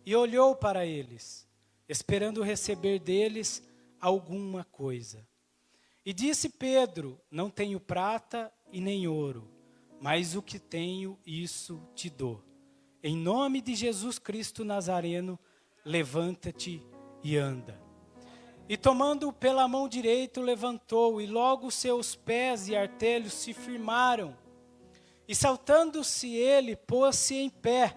E olhou para eles, esperando receber deles alguma coisa. E disse Pedro: Não tenho prata e nem ouro, mas o que tenho, isso te dou. Em nome de Jesus Cristo Nazareno, levanta-te e anda. E tomando-o pela mão direita, o levantou, e logo seus pés e artelhos se firmaram. E saltando-se ele, pôs-se em pé,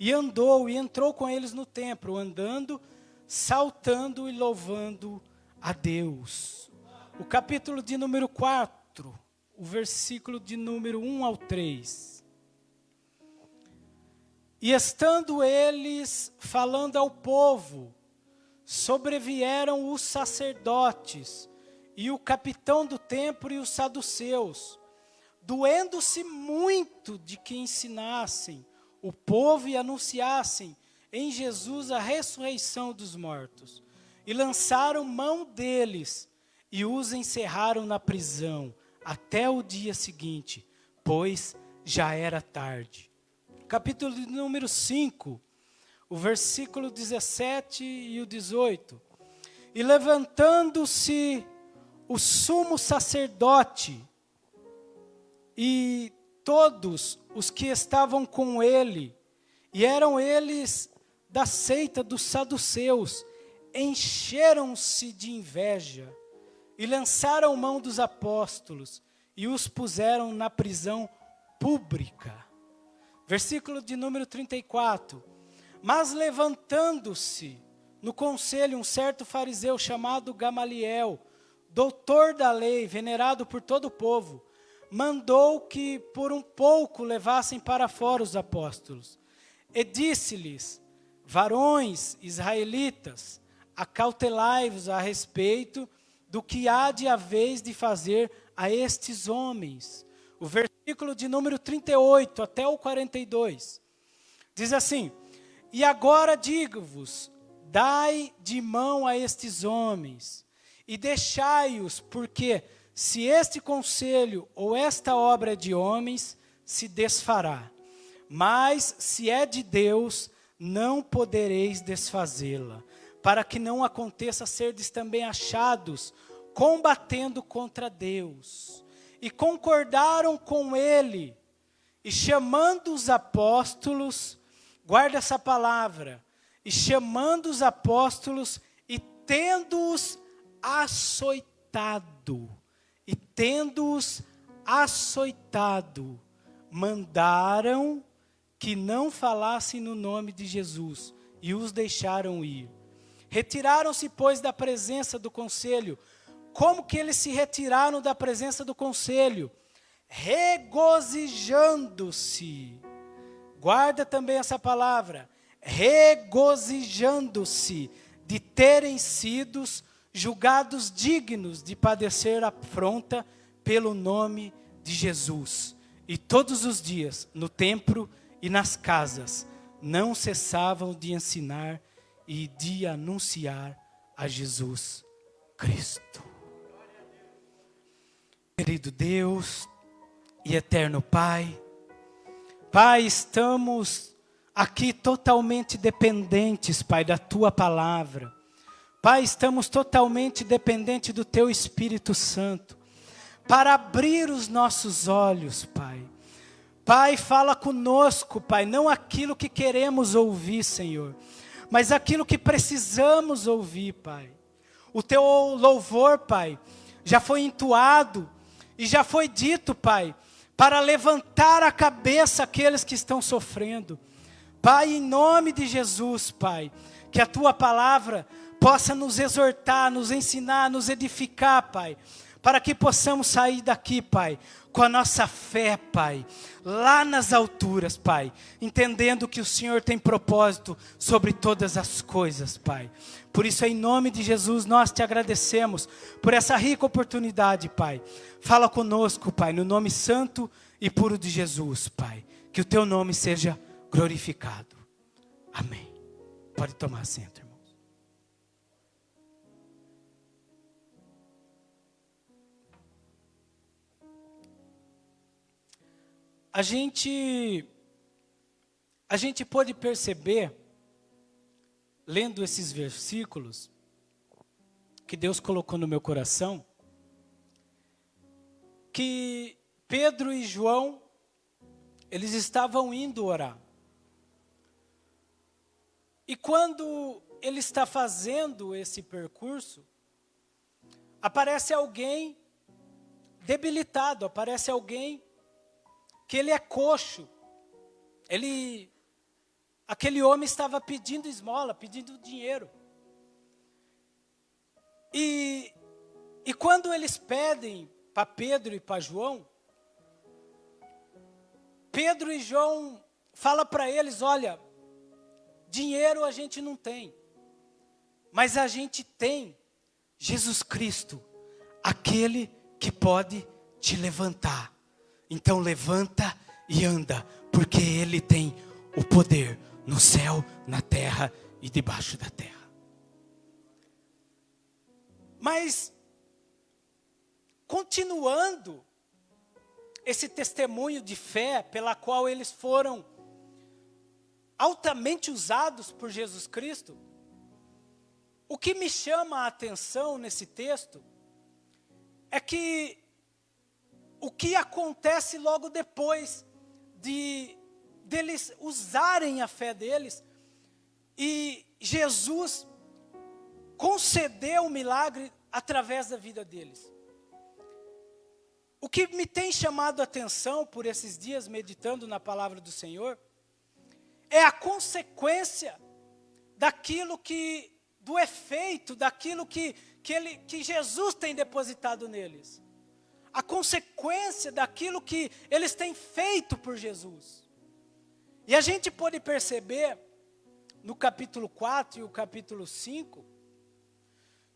e andou, e entrou com eles no templo, andando, saltando e louvando a Deus. O capítulo de número 4, o versículo de número 1 ao 3. E estando eles falando ao povo, sobrevieram os sacerdotes, e o capitão do templo e os saduceus, doendo-se muito de que ensinassem o povo e anunciassem em Jesus a ressurreição dos mortos. E lançaram mão deles e os encerraram na prisão até o dia seguinte, pois já era tarde. Capítulo de número 5, o versículo 17 e o 18. E levantando-se o sumo sacerdote e todos os que estavam com ele, e eram eles da seita dos saduceus, encheram-se de inveja e lançaram mão dos apóstolos e os puseram na prisão pública. Versículo de número 34. Mas levantando-se no conselho um certo fariseu chamado Gamaliel, doutor da lei, venerado por todo o povo, mandou que por um pouco levassem para fora os apóstolos. E disse-lhes: varões israelitas, acautelai-vos a respeito do que há de haver de fazer a estes homens. O versículo de número 38 até o 42 diz assim: e agora digo-vos, dai de mão a estes homens e deixai-os, porque se este conselho ou esta obra é de homens, se desfará. Mas se é de Deus, não podereis desfazê-la, para que não aconteça serdes também achados combatendo contra Deus. E concordaram com ele, e chamando os apóstolos, guarda essa palavra, e chamando os apóstolos, e tendo-os açoitado, mandaram que não falassem no nome de Jesus, e os deixaram ir. Retiraram-se, pois, da presença do conselho. Como que eles se retiraram da presença do conselho? Regozijando-se. Guarda também essa palavra. Regozijando-se de terem sido julgados dignos de padecer afronta pelo nome de Jesus. E todos os dias, no templo e nas casas, não cessavam de ensinar e de anunciar a Jesus Cristo. Querido Deus e eterno Pai, Pai, estamos aqui totalmente dependentes, Pai, da Tua palavra. Pai, estamos totalmente dependentes do Teu Espírito Santo, para abrir os nossos olhos, Pai. Pai, fala conosco, Pai, não aquilo que queremos ouvir, Senhor, mas aquilo que precisamos ouvir, Pai. O Teu louvor, Pai, já foi entoado e já foi dito, Pai, para levantar a cabeça aqueles que estão sofrendo. Pai, em nome de Jesus, Pai, que a Tua palavra possa nos exortar, nos ensinar, nos edificar, Pai, para que possamos sair daqui, Pai, com a nossa fé, Pai, lá nas alturas, Pai, entendendo que o Senhor tem propósito sobre todas as coisas, Pai. Por isso, em nome de Jesus, nós te agradecemos por essa rica oportunidade, Pai. Fala conosco, Pai, no nome santo e puro de Jesus, Pai. Que o Teu nome seja glorificado. Amém. Pode tomar assento, irmãos. A gente pode perceber, lendo esses versículos, que Deus colocou no meu coração, que Pedro e João, eles estavam indo orar. E quando ele está fazendo esse percurso, aparece alguém debilitado, aparece alguém que ele é coxo. Aquele homem estava pedindo esmola, pedindo dinheiro. E quando eles pedem para Pedro e para João, Pedro e João falam para eles: olha, dinheiro a gente não tem, mas a gente tem Jesus Cristo, aquele que pode te levantar. Então levanta e anda, porque Ele tem o poder no céu, na terra e debaixo da terra. Mas, continuando esse testemunho de fé pela qual eles foram altamente usados por Jesus Cristo, o que me chama a atenção nesse texto é que o que acontece logo depois deles usarem a fé deles, e Jesus concedeu o milagre através da vida deles. O que me tem chamado a atenção por esses dias, meditando na palavra do Senhor, é a consequência daquilo que do efeito daquilo que Jesus tem depositado neles. A consequência daquilo que eles têm feito por Jesus. E a gente pode perceber, no capítulo 4 e o capítulo 5,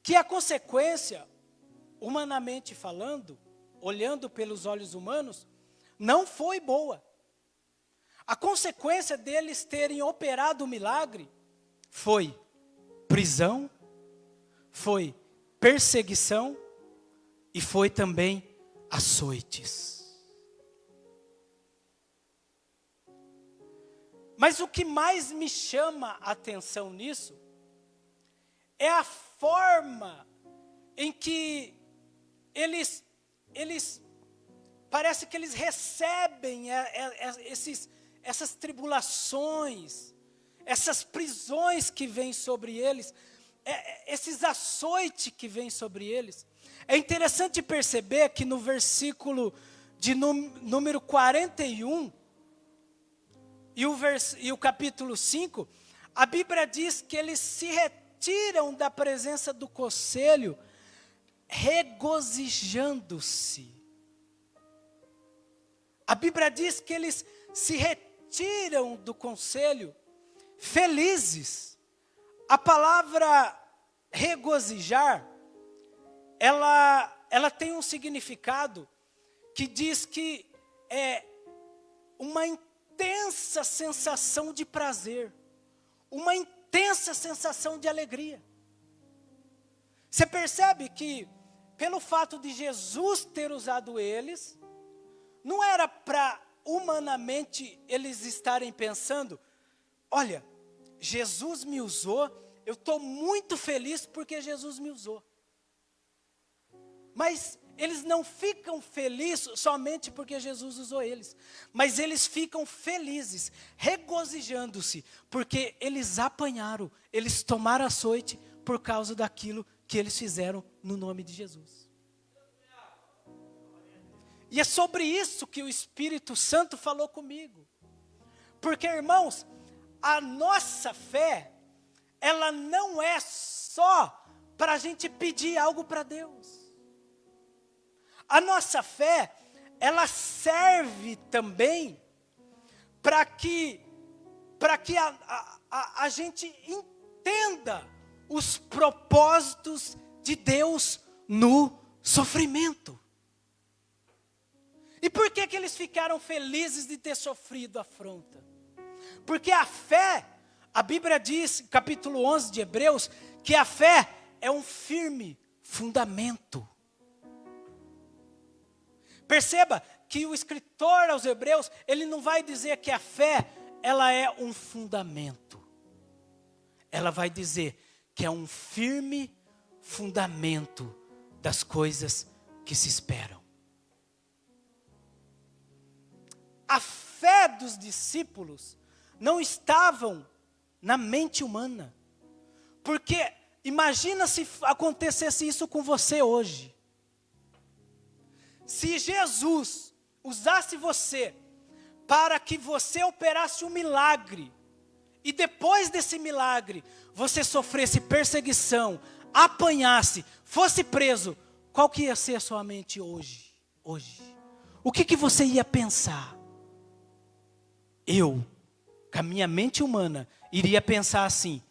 que a consequência, humanamente falando, olhando pelos olhos humanos, não foi boa. A consequência deles terem operado o milagre foi prisão, foi perseguição e foi também açoites. Mas o que mais me chama a atenção nisso é a forma em que eles parece que eles recebem essas tribulações, essas prisões que vêm sobre eles, esses açoites que vêm sobre eles. É interessante perceber que no versículo de número 41 e o capítulo 5, a Bíblia diz que eles se retiram da presença do conselho, regozijando-se. A Bíblia diz que eles se retiram do conselho felizes. A palavra regozijar, ela tem um significado que diz que é uma intensa sensação de prazer, uma intensa sensação de alegria. Você percebe que, pelo fato de Jesus ter usado eles, não era para humanamente eles estarem pensando, olha, Jesus me usou, eu estou muito feliz porque Jesus me usou. Mas eles não ficam felizes somente porque Jesus usou eles, mas eles ficam felizes, regozijando-se, porque eles apanharam, eles tomaram açoite por causa daquilo que eles fizeram no nome de Jesus. E é sobre isso que o Espírito Santo falou comigo. Porque, irmãos, a nossa fé, ela não é só para a gente pedir algo para Deus. A nossa fé, ela serve também para que a gente entenda os propósitos de Deus no sofrimento. E por que eles ficaram felizes de ter sofrido afronta? Porque a fé, a Bíblia diz, capítulo 11 de Hebreus, que a fé é um firme fundamento. Perceba que o escritor aos Hebreus, ele não vai dizer que a fé, ela é um fundamento. Ela vai dizer que é um firme fundamento das coisas que se esperam. A fé dos discípulos não estavam na mente humana. Porque imagina se acontecesse isso com você hoje. Se Jesus usasse você para que você operasse um milagre, e depois desse milagre você sofresse perseguição, apanhasse, fosse preso, qual que ia ser a sua mente hoje? O que você ia pensar? Eu, com a minha mente humana, iria pensar assim,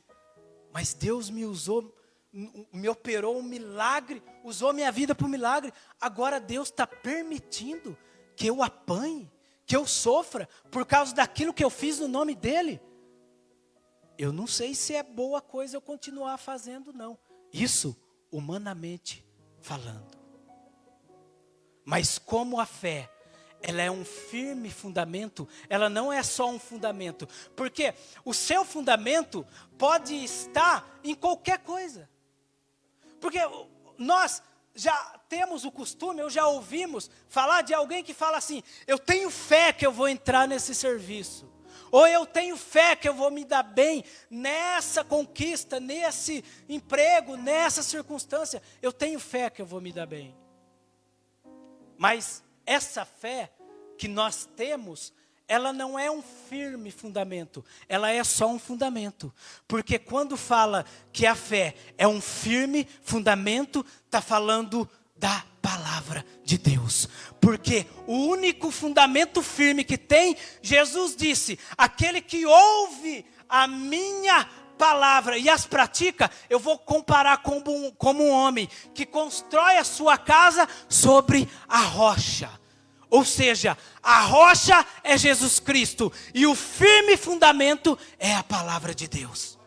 mas Deus me usou, me operou um milagre, usou minha vida para um milagre, agora Deus está permitindo que eu apanhe, que eu sofra, por causa daquilo que eu fiz no nome dEle. Eu não sei se é boa coisa eu continuar fazendo, não. Isso, humanamente falando. Mas como a fé, ela é um firme fundamento, ela não é só um fundamento. Porque o seu fundamento pode estar em qualquer coisa. Porque nós já temos o costume, ou já ouvimos falar de alguém que fala assim, eu tenho fé que eu vou entrar nesse serviço. Ou eu tenho fé que eu vou me dar bem nessa conquista, nesse emprego, nessa circunstância. Eu tenho fé que eu vou me dar bem. Mas essa fé que nós temos, ela não é um firme fundamento, ela é só um fundamento. Porque quando fala que a fé é um firme fundamento, está falando da palavra de Deus. Porque o único fundamento firme que tem, Jesus disse, aquele que ouve a minha palavra e as pratica, eu vou comparar como um homem que constrói a sua casa sobre a rocha. Ou seja, a rocha é Jesus Cristo e o firme fundamento é a palavra de Deus.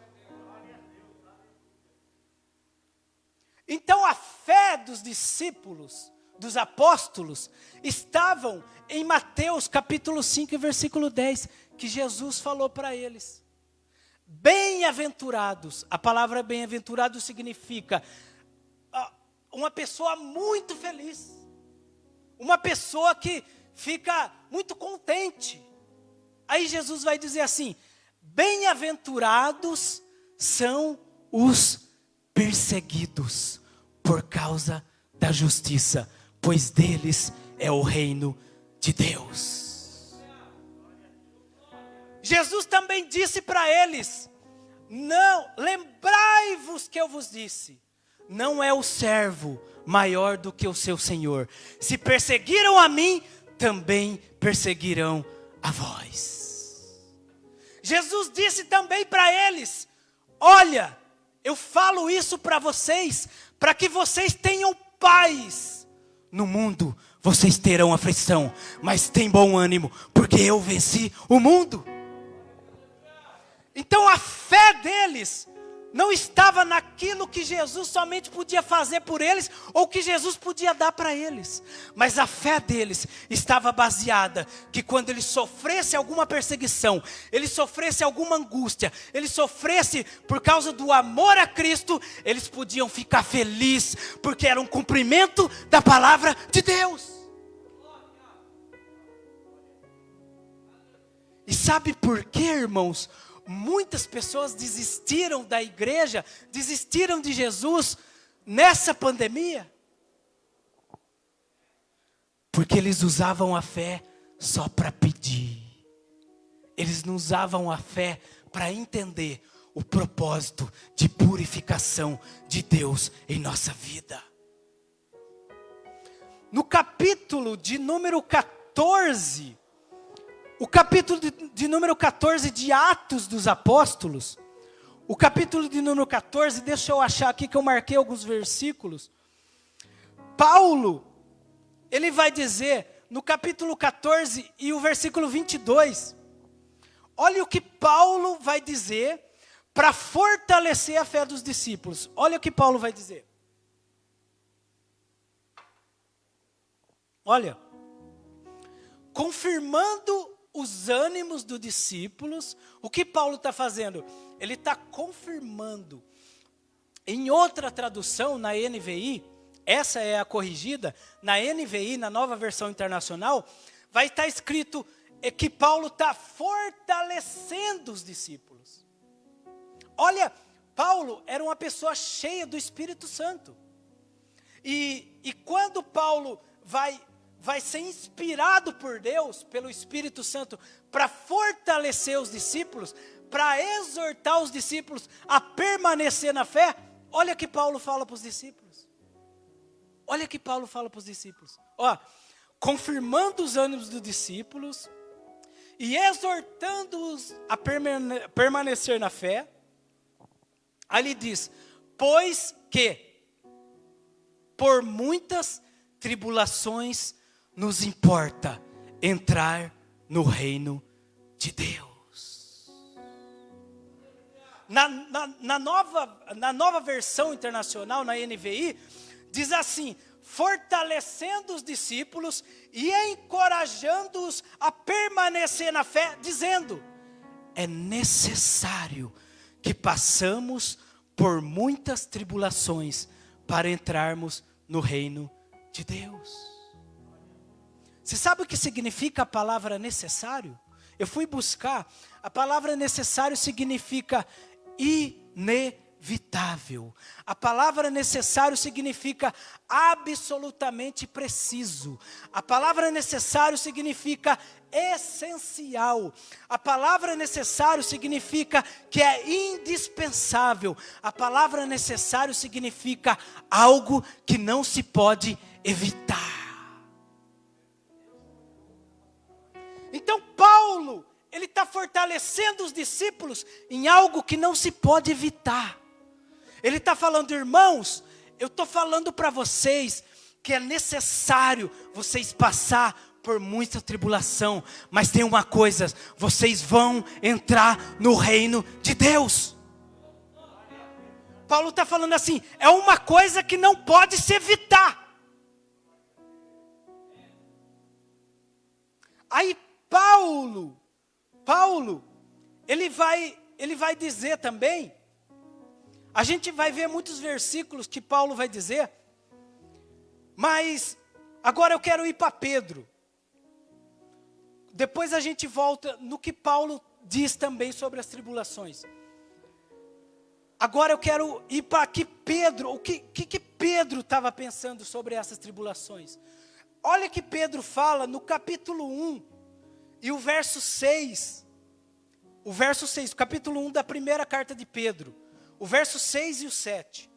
Então a fé dos discípulos, dos apóstolos, estavam em Mateus capítulo 5, versículo 10, que Jesus falou para eles. Bem-aventurados, a palavra bem-aventurado significa uma pessoa muito feliz, uma pessoa que fica muito contente. Aí Jesus vai dizer assim, bem-aventurados são os perseguidos por causa da justiça, pois deles é o reino de Deus. Jesus também disse para eles, não, lembrai-vos que eu vos disse, não é o servo maior do que o seu senhor. Se perseguiram a mim, também perseguirão a vós. Jesus disse também para eles, olha, eu falo isso para vocês, para que vocês tenham paz. No mundo vocês terão aflição, mas tem bom ânimo, porque eu venci o mundo. Então a fé deles não estava naquilo que Jesus somente podia fazer por eles, ou que Jesus podia dar para eles. Mas a fé deles estava baseada que quando eles sofressem alguma perseguição, eles sofressem alguma angústia, eles sofressem por causa do amor a Cristo, eles podiam ficar felizes, porque era um cumprimento da palavra de Deus. E sabe por quê, irmãos? Muitas pessoas desistiram da igreja, desistiram de Jesus nessa pandemia. Porque eles usavam a fé só para pedir. Eles não usavam a fé para entender o propósito de purificação de Deus em nossa vida. No capítulo de número 14... O capítulo de número 14 de Atos dos Apóstolos, o capítulo de número 14, deixa eu achar aqui que eu marquei alguns versículos. Paulo, ele vai dizer no capítulo 14 e o versículo 22, olha o que Paulo vai dizer para fortalecer a fé dos discípulos. Olha o que Paulo vai dizer. Olha, confirmando os ânimos dos discípulos, o que Paulo está fazendo? Ele está confirmando. Em outra tradução, na NVI, essa é a corrigida, na NVI, na Nova Versão Internacional, vai estar escrito que Paulo está fortalecendo os discípulos. Olha, Paulo era uma pessoa cheia do Espírito Santo. E quando Paulo vai ser inspirado por Deus, pelo Espírito Santo, para fortalecer os discípulos, para exortar os discípulos a permanecer na fé, olha o que Paulo fala para os discípulos. Olha o que Paulo fala para os discípulos. Ó, confirmando os ânimos dos discípulos e exortando-os a permanecer na fé. Aí ele diz, pois que por muitas tribulações nos importa entrar no reino de Deus. Na nova versão internacional, na NVI, diz assim, fortalecendo os discípulos e encorajando-os a permanecer na fé, dizendo, é necessário que passamos por muitas tribulações para entrarmos no reino de Deus. Você sabe o que significa a palavra necessário? Eu fui buscar, a palavra necessário significa inevitável. inevitável. A palavra necessário significa absolutamente preciso. A palavra necessário significa essencial. A palavra necessário significa que é indispensável. A palavra necessário significa algo que não se pode evitar. Então Paulo, ele está fortalecendo os discípulos em algo que não se pode evitar. Ele está falando, irmãos, eu estou falando para vocês que é necessário vocês passar por muita tribulação, mas tem uma coisa, vocês vão entrar no reino de Deus. Paulo está falando assim, é uma coisa que não pode se evitar. Aí Paulo, ele vai dizer também, a gente vai ver muitos versículos que Paulo vai dizer, mas agora eu quero ir para Pedro. Depois a gente volta no que Paulo diz também sobre as tribulações. Agora eu quero ir para aqui Pedro, o que Pedro estava pensando sobre essas tribulações. Olha que Pedro fala no capítulo 1, e o verso 6, o capítulo 1 da primeira carta de Pedro, o verso 6 e o 7.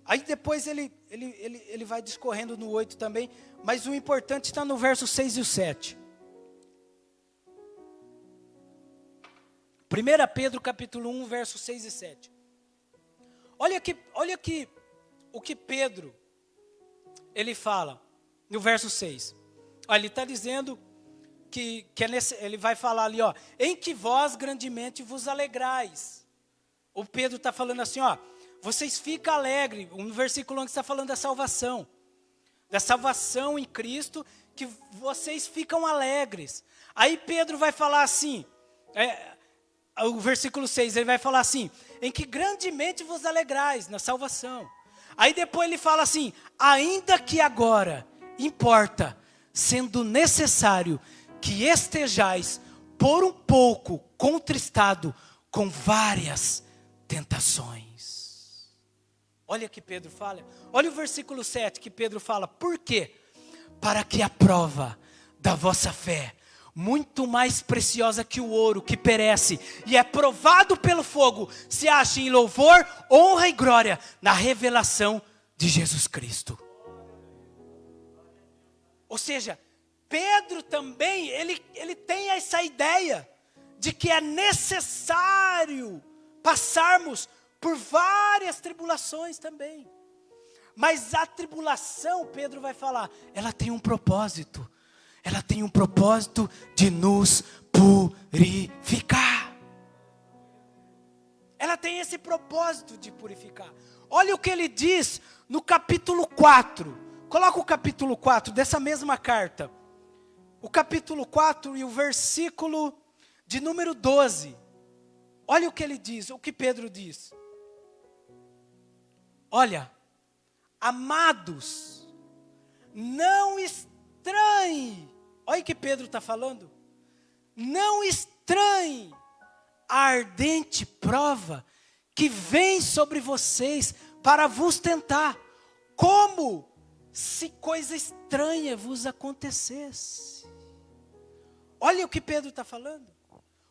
Aí depois ele vai discorrendo no 8 também, mas o importante está no verso 6 e o 7. 1 Pedro capítulo 1, verso 6 e 7. Olha aqui o que Pedro, ele fala no verso 6. Olha, ele está dizendo que ele vai falar ali, ó, em que vós grandemente vos alegrais. O Pedro está falando assim, ó, vocês ficam alegres. Um versículo onde está falando da salvação em Cristo, que vocês ficam alegres. Aí Pedro vai falar assim, o versículo 6, ele vai falar assim, em que grandemente vos alegrais na salvação. Aí depois ele fala assim, ainda que agora importa, sendo necessário que estejais por um pouco contristado com várias tentações. Olha que Pedro fala. Olha o versículo 7 que Pedro fala. Por quê? Para que a prova da vossa fé, muito mais preciosa que o ouro que perece e é provado pelo fogo, se ache em louvor, honra e glória na revelação de Jesus Cristo. Ou seja, Pedro também, ele tem essa ideia de que é necessário passarmos por várias tribulações também. Mas a tribulação, Pedro vai falar, ela tem um propósito. Ela tem um propósito de nos purificar. Ela tem esse propósito de purificar. Olha o que ele diz no capítulo 4. Coloca o capítulo 4 dessa mesma carta. O capítulo 4 e o versículo de número 12. Olha o que ele diz, o que Pedro diz. Olha, amados, não estranhe. Olha o que Pedro está falando. Não estranhe a ardente prova que vem sobre vocês para vos tentar, como se coisa estranha vos acontecesse. Olha o que Pedro está falando.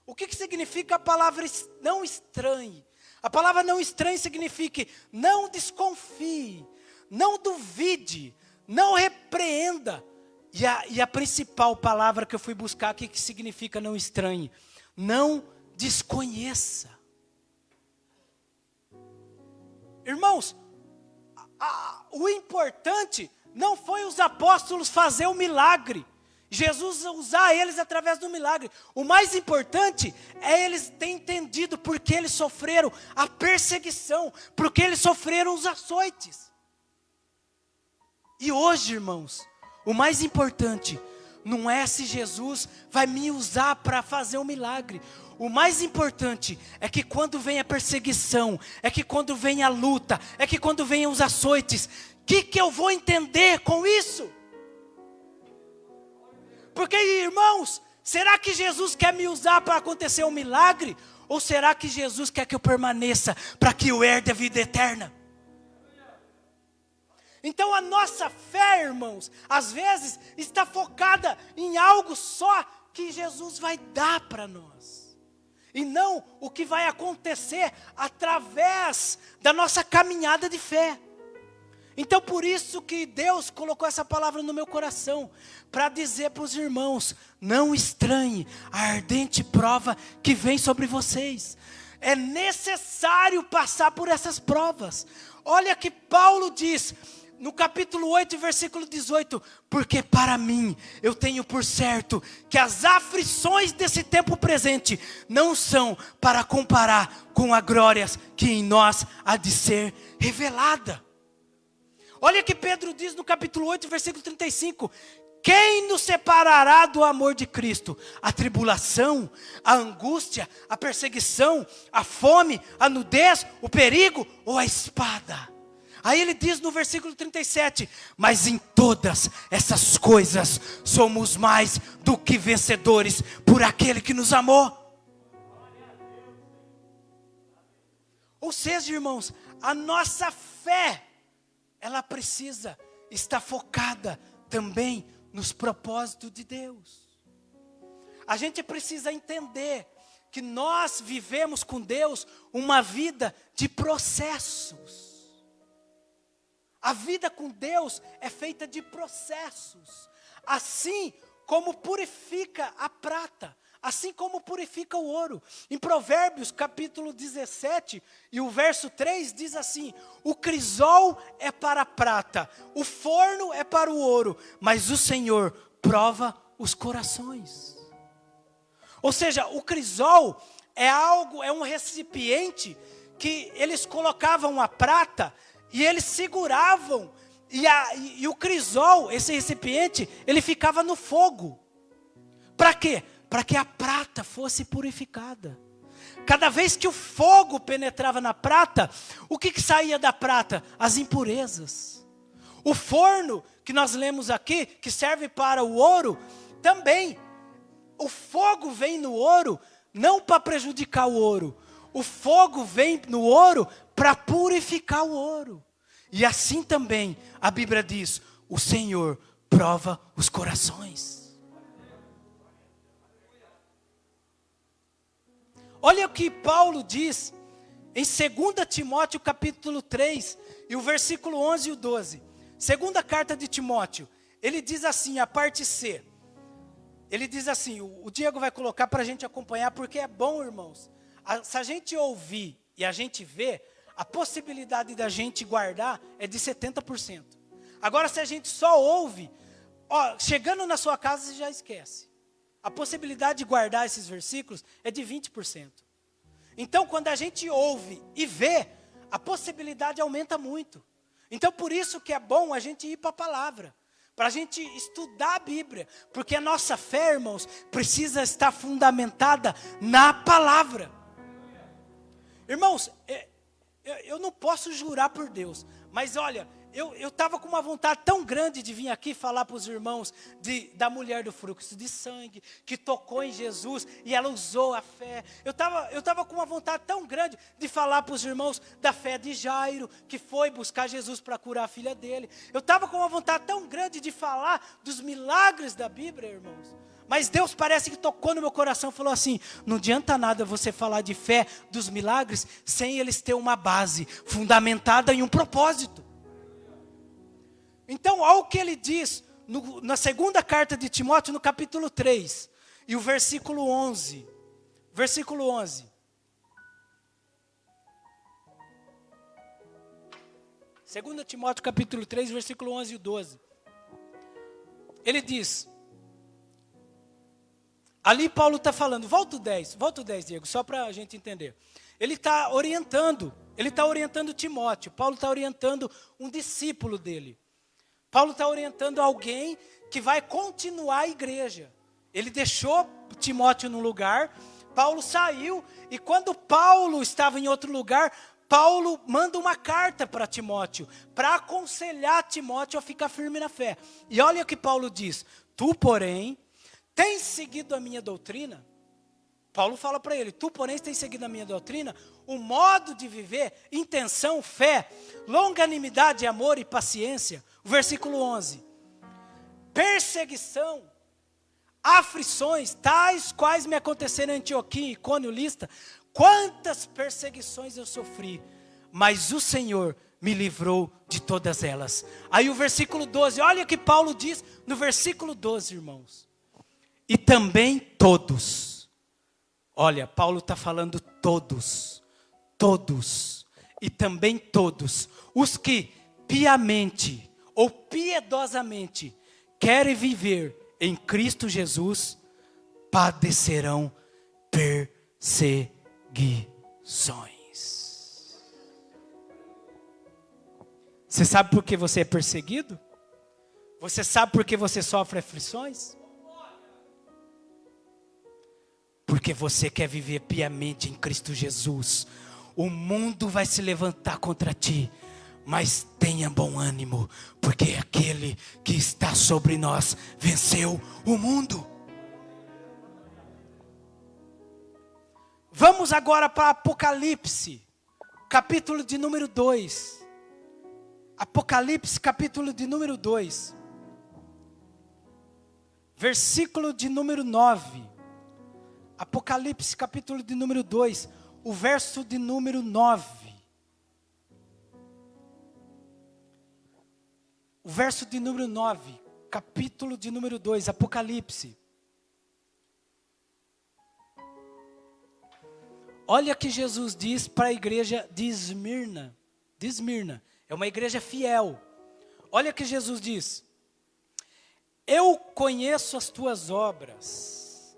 O que significa a palavra não estranhe? A palavra não estranhe significa não desconfie, não duvide, não repreenda. E a principal palavra que eu fui buscar aqui que significa não estranhe, não desconheça. Irmãos, o importante não foi os apóstolos fazer o milagre, Jesus usar eles através do milagre. O mais importante é eles terem entendido porque eles sofreram a perseguição, porque eles sofreram os açoites. E hoje, irmãos, o mais importante não é se Jesus vai me usar para fazer um milagre. O mais importante é que quando vem a perseguição, é que quando vem a luta, é que quando vem os açoites, o que eu vou entender com isso? Porque, irmãos, será que Jesus quer me usar para acontecer um milagre? Ou será que Jesus quer que eu permaneça para que eu herde a vida eterna? Então a nossa fé, irmãos, às vezes está focada em algo só que Jesus vai dar para nós. E não o que vai acontecer através da nossa caminhada de fé. Então por isso que Deus colocou essa palavra no meu coração, para dizer para os irmãos, não estranhe a ardente prova que vem sobre vocês. É necessário passar por essas provas. Olha que Paulo diz, no capítulo 8, versículo 18, porque para mim, eu tenho por certo, que as aflições desse tempo presente, não são para comparar com a glória que em nós há de ser revelada. Olha que Pedro diz no capítulo 8, versículo 35, quem nos separará do amor de Cristo? A tribulação, a angústia, a perseguição, a fome, a nudez, o perigo ou a espada? Aí ele diz no versículo 37, mas em todas essas coisas somos mais do que vencedores por aquele que nos amou. Ou seja, irmãos, a nossa fé, ela precisa estar focada também nos propósitos de Deus. A gente precisa entender que nós vivemos com Deus uma vida de processos. A vida com Deus é feita de processos. Assim como purifica a prata, assim como purifica o ouro. Em Provérbios capítulo 17 e o verso 3 diz assim, o crisol é para a prata, o forno é para o ouro, mas o Senhor prova os corações. Ou seja, o crisol é um recipiente que eles colocavam a prata e eles seguravam, e o crisol, esse recipiente, ele ficava no fogo. Para quê? Para que a prata fosse purificada. Cada vez que o fogo penetrava na prata, o que saía da prata? As impurezas. O forno, que nós lemos aqui, que serve para o ouro, também. O fogo vem no ouro, não para prejudicar o ouro. O fogo vem no ouro para purificar o ouro. E assim também, a Bíblia diz, o Senhor prova os corações. Olha o que Paulo diz em 2 Timóteo capítulo 3, e o versículo 11 e o 12. Segunda carta de Timóteo, ele diz assim, a parte C. Ele diz assim, o Diego vai colocar para a gente acompanhar, porque é bom, irmãos. Se a gente ouvir e a gente ver, a possibilidade da gente guardar é de 70%. Agora, se a gente só ouve, chegando na sua casa, você já esquece. A possibilidade de guardar esses versículos é de 20%. Então, quando a gente ouve e vê, a possibilidade aumenta muito. Então, por isso que é bom a gente ir para a palavra, para a gente estudar a Bíblia, porque a nossa fé, irmãos, precisa estar fundamentada na palavra. Irmãos, eu não posso jurar por Deus, mas olha, eu estava com uma vontade tão grande de vir aqui falar para os irmãos da mulher do fluxo de sangue, que tocou em Jesus e ela usou a fé. Eu estava com uma vontade tão grande de falar para os irmãos da fé de Jairo, que foi buscar Jesus para curar a filha dele. Eu estava com uma vontade tão grande de falar dos milagres da Bíblia, irmãos. Mas Deus parece que tocou no meu coração e falou assim, não adianta nada você falar de fé, dos milagres, sem eles ter uma base fundamentada em um propósito. Então, olha o que ele diz na segunda carta de Timóteo, no capítulo 3, e o versículo 11. Versículo 11. 2 Timóteo, capítulo 3, versículo 11 e 12. Ele diz... Ali Paulo está falando, volta o 10, Diego, só para a gente entender. Ele está orientando Timóteo, Paulo está orientando um discípulo dele. Paulo está orientando alguém que vai continuar a igreja. Ele deixou Timóteo num lugar, Paulo saiu, e quando Paulo estava em outro lugar, Paulo manda uma carta para Timóteo, para aconselhar Timóteo a ficar firme na fé. E olha o que Paulo diz, tu, porém, tens seguido a minha doutrina, Paulo fala para ele: tu, porém, tens seguido a minha doutrina, o modo de viver, intenção, fé, longanimidade, amor e paciência. O versículo 11. Perseguição, aflições, tais quais me aconteceram em Antioquia, Icônio, Listra. Quantas perseguições eu sofri, mas o Senhor me livrou de todas elas. Aí o versículo 12, olha o que Paulo diz no versículo 12, irmãos. E também todos. Olha, Paulo está falando todos. Todos. E também todos. Os que piamente ou piedosamente querem viver em Cristo Jesus, padecerão perseguições. Você sabe por que você é perseguido? Você sabe por que você sofre aflições? Porque você quer viver piamente em Cristo Jesus. O mundo vai se levantar contra ti, mas tenha bom ânimo, porque aquele que está sobre nós venceu o mundo. Vamos agora para Apocalipse, capítulo de número 2. Apocalipse, capítulo de número 2. Versículo de número 9. Apocalipse, capítulo de número 2. O verso de número 9. O verso de número 9. Capítulo de número 2. Apocalipse. Olha que Jesus diz para a igreja de Esmirna. De Esmirna. É uma igreja fiel. Olha que Jesus diz: eu conheço as tuas obras,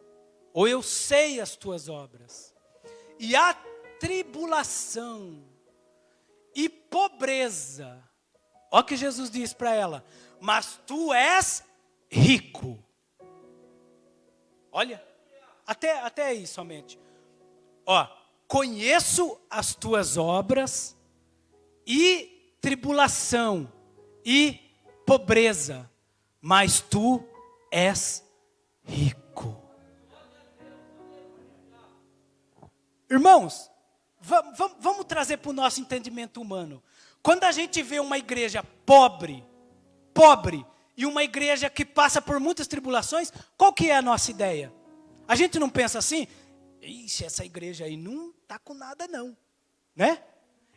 ou eu sei as tuas obras, e a tribulação e pobreza. Olha o que Jesus diz para ela: mas tu és rico. Olha, até aí somente. Ó, conheço as tuas obras e tribulação e pobreza, mas tu és rico. Irmãos, vamos trazer para o nosso entendimento humano. Quando a gente vê uma igreja pobre, e uma igreja que passa por muitas tribulações, qual que é a nossa ideia? A gente não pensa assim: ixi, essa igreja aí não está com nada não, né?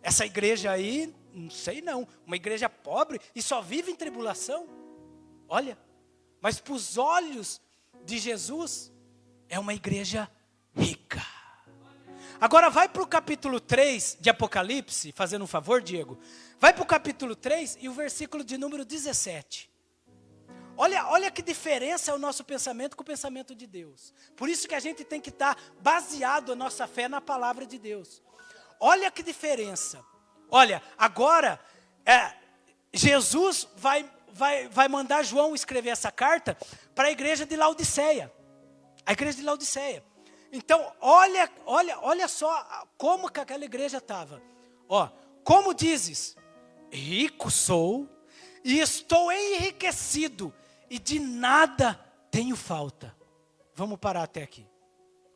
Essa igreja aí, não sei não, uma igreja pobre e só vive em tribulação. Olha, mas para os olhos de Jesus, é uma igreja rica. Agora vai para o capítulo 3 de Apocalipse, fazendo um favor, Diego. Vai para o capítulo 3 e o versículo de número 17. Olha que diferença é o nosso pensamento com o pensamento de Deus. Por isso que a gente tem que estar baseado a nossa fé na palavra de Deus. Olha que diferença. Olha, agora Jesus vai mandar João escrever essa carta para a igreja de Laodiceia. A igreja de Laodiceia. Então, olha só como que aquela igreja estava. Ó, como dizes, rico sou e estou enriquecido e de nada tenho falta. Vamos parar até aqui.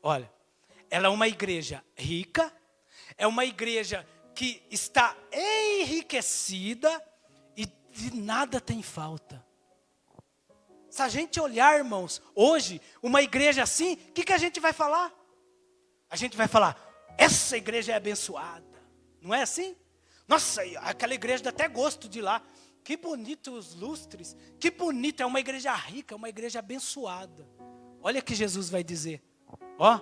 Olha, ela é uma igreja rica, é uma igreja que está enriquecida e de nada tem falta. Se a gente olhar, irmãos, hoje, uma igreja assim, o que a gente vai falar? A gente vai falar: essa igreja é abençoada. Não é assim? Nossa, aquela igreja dá até gosto de ir lá. Que bonito os lustres. Que bonito, é uma igreja rica, é uma igreja abençoada. Olha o que Jesus vai dizer. Ó,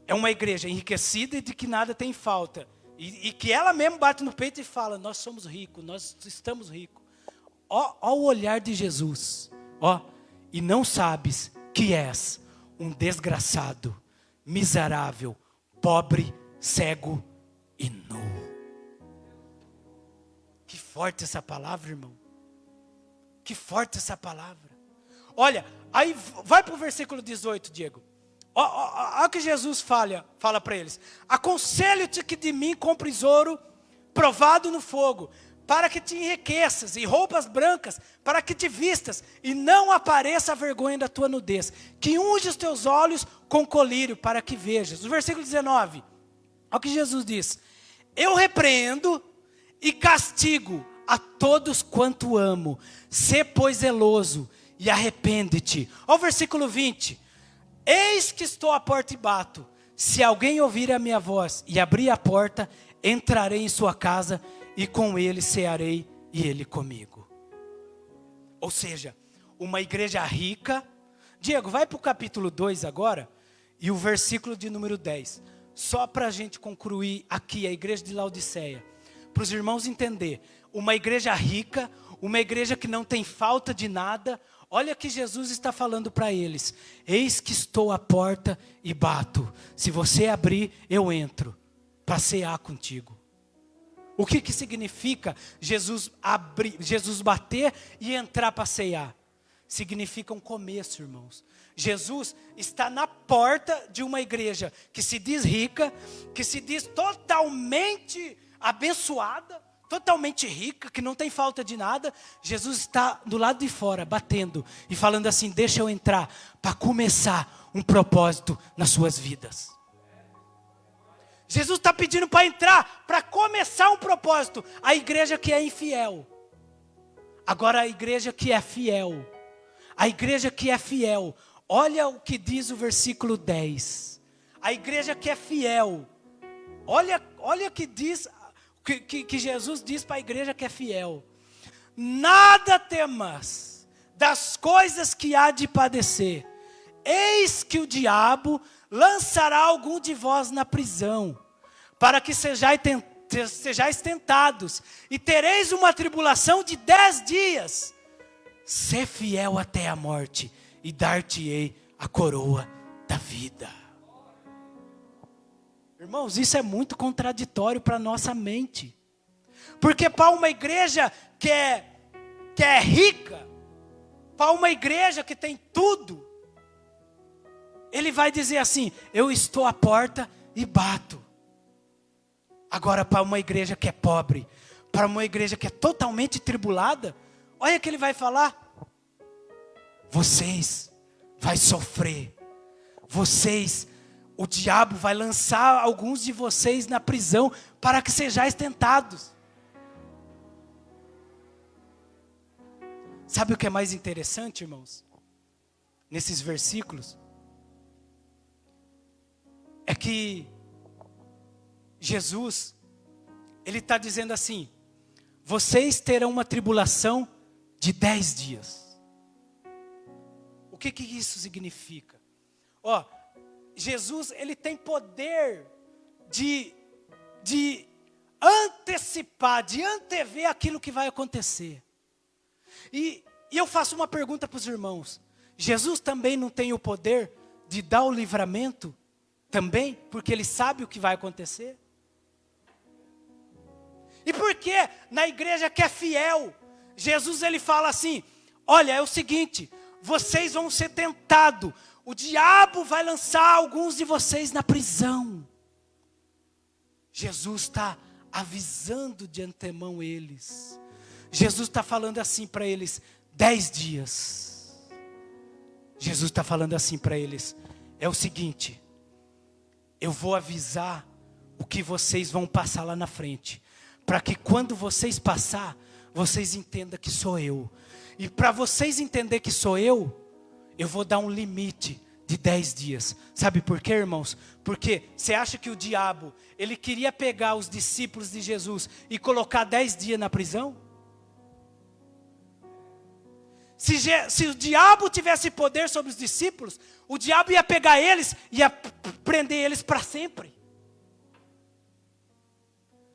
é uma igreja enriquecida e de que nada tem falta. E que ela mesmo bate no peito e fala: nós somos ricos, nós estamos ricos. Ó o olhar de Jesus. Ó, e não sabes que és um desgraçado, miserável, pobre, cego e nu. Que forte essa palavra, irmão. Que forte essa palavra. Olha, aí vai para o versículo 18, Diego. Olha o que Jesus fala para eles: aconselho-te que de mim compres ouro provado no fogo, para que te enriqueças, e roupas brancas, para que te vistas, e não apareça a vergonha da tua nudez. Que unge os teus olhos com colírio, para que vejas. No versículo 19, olha o que Jesus diz: eu repreendo e castigo a todos quanto amo. Sê, pois, zeloso e arrepende-te. Olha o versículo 20. Eis que estou à porta e bato. Se alguém ouvir a minha voz e abrir a porta, entrarei em sua casa e com ele cearei e ele comigo. Ou seja, uma igreja rica. Diego, vai para o capítulo 2 agora e o versículo de número 10. Só para a gente concluir aqui a igreja de Laodiceia. Para os irmãos entender. Uma igreja rica, uma igreja que não tem falta de nada. Olha que Jesus está falando para eles: eis que estou à porta e bato. Se você abrir, eu entro para cear contigo. O que significa Jesus bater e entrar para cear? Significa um começo, irmãos. Jesus está na porta de uma igreja que se diz rica, que se diz totalmente abençoada, totalmente rica, que não tem falta de nada. Jesus está do lado de fora, batendo e falando assim: deixa eu entrar para começar um propósito nas suas vidas. Jesus está pedindo para entrar, para começar um propósito. A igreja que é infiel. Agora a igreja que é fiel. A igreja que é fiel. Olha o que diz o versículo 10. A igreja que é fiel. Olha o que diz, que Jesus diz para a igreja que é fiel. Nada temas das coisas que há de padecer. Eis que o diabo lançará algum de vós na prisão, para que sejais tentados, e tereis uma tribulação de 10 dias. Sê fiel até a morte, e dar-te-ei a coroa da vida. Irmãos, isso é muito contraditório para a nossa mente. Porque para uma igreja que é rica, para uma igreja que tem tudo, ele vai dizer assim: eu estou à porta e bato. Agora para uma igreja que é pobre, para uma igreja que é totalmente tribulada, olha o que ele vai falar: vocês vai sofrer, o diabo vai lançar alguns de vocês na prisão para que sejais tentados. Sabe o que é mais interessante, irmãos? Nesses versículos, é que Jesus, ele está dizendo assim: vocês terão uma tribulação de 10 dias. O que isso significa? Jesus, ele tem poder de antecipar, de antever aquilo que vai acontecer. E eu faço uma pergunta para os irmãos: Jesus também não tem o poder de dar o livramento? Também? Porque ele sabe o que vai acontecer? E por que na igreja que é fiel, Jesus ele fala assim: olha, é o seguinte, vocês vão ser tentados, o diabo vai lançar alguns de vocês na prisão. Jesus está avisando de antemão eles. Jesus está falando assim para eles: 10 dias. Jesus está falando assim para eles: é o seguinte, eu vou avisar o que vocês vão passar lá na frente, para que quando vocês passar, vocês entendam que sou eu. E para vocês entenderem que sou eu vou dar um limite de 10 dias. Sabe por quê, irmãos? Porque você acha que o diabo, ele queria pegar os discípulos de Jesus e colocar 10 dias na prisão? Se o diabo tivesse poder sobre os discípulos, o diabo ia pegar eles e ia prender eles para sempre.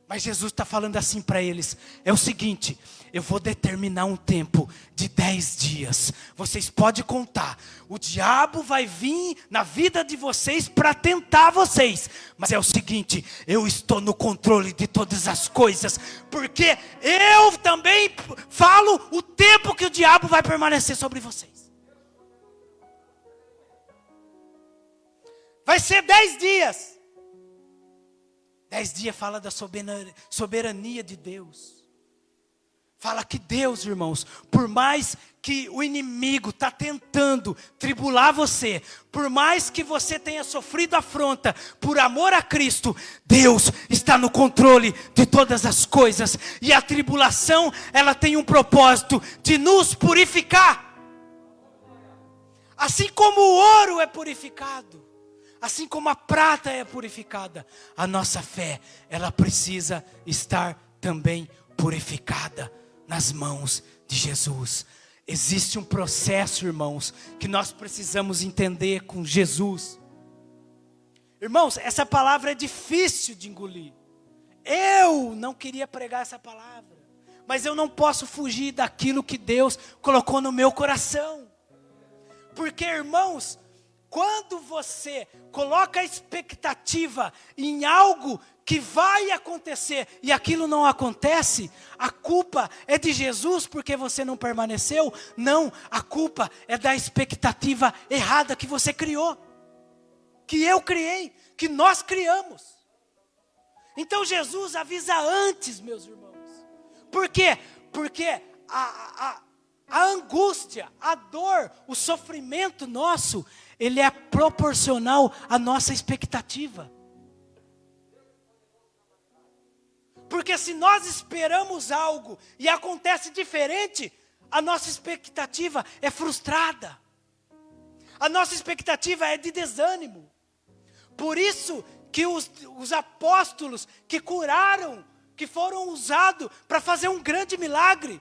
Mas Jesus está falando assim para eles: é o seguinte, eu vou determinar um tempo de 10 dias. Vocês podem contar. O diabo vai vir na vida de vocês para tentar vocês. Mas é o seguinte, eu estou no controle de todas as coisas. Porque eu também falo o tempo que o diabo vai permanecer sobre vocês. Vai ser 10 dias. 10 dias fala da soberania de Deus. fala que Deus, irmãos, por mais que o inimigo está tentando tribular você, por mais que você tenha sofrido afronta, por amor a Cristo, Deus está no controle de todas as coisas. E a tribulação, ela tem um propósito de nos purificar. Assim como o ouro é purificado, assim como a prata é purificada, a nossa fé, ela precisa estar também purificada nas mãos de Jesus. Existe um processo, irmãos, que nós precisamos entender com Jesus. Irmãos, essa palavra é difícil de engolir. Eu não queria pregar essa palavra, mas eu não posso fugir daquilo que Deus colocou no meu coração. Porque, irmãos, quando você coloca a expectativa em algo que vai acontecer e aquilo não acontece, a culpa é de Jesus porque você não permaneceu? Não, a culpa é da expectativa errada que você criou, que eu criei, que nós criamos. Então Jesus avisa antes, meus irmãos. Por quê? Porque a angústia, a dor, o sofrimento nosso, ele é proporcional à nossa expectativa. Porque se nós esperamos algo e acontece diferente, a nossa expectativa é frustrada. A nossa expectativa é de desânimo. Por isso que os apóstolos que curaram, que foram usados para fazer um grande milagre,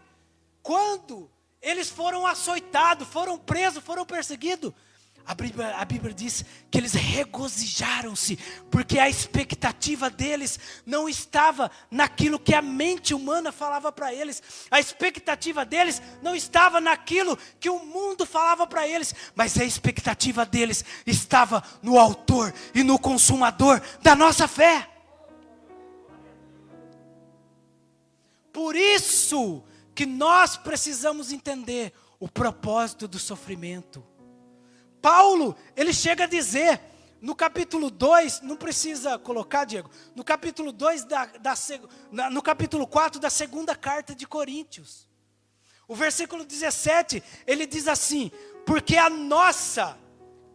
quando eles foram açoitados, foram presos, foram perseguidos, a Bíblia diz que eles regozijaram-se, porque a expectativa deles não estava naquilo que a mente humana falava para eles. A expectativa deles não estava naquilo que o mundo falava para eles, mas a expectativa deles estava no autor e no consumador da nossa fé. Por isso que nós precisamos entender o propósito do sofrimento. Paulo, ele chega a dizer, no capítulo 2, não precisa colocar, Diego, no capítulo 2, no capítulo 4 da segunda carta de Coríntios, o versículo 17, ele diz assim, porque a nossa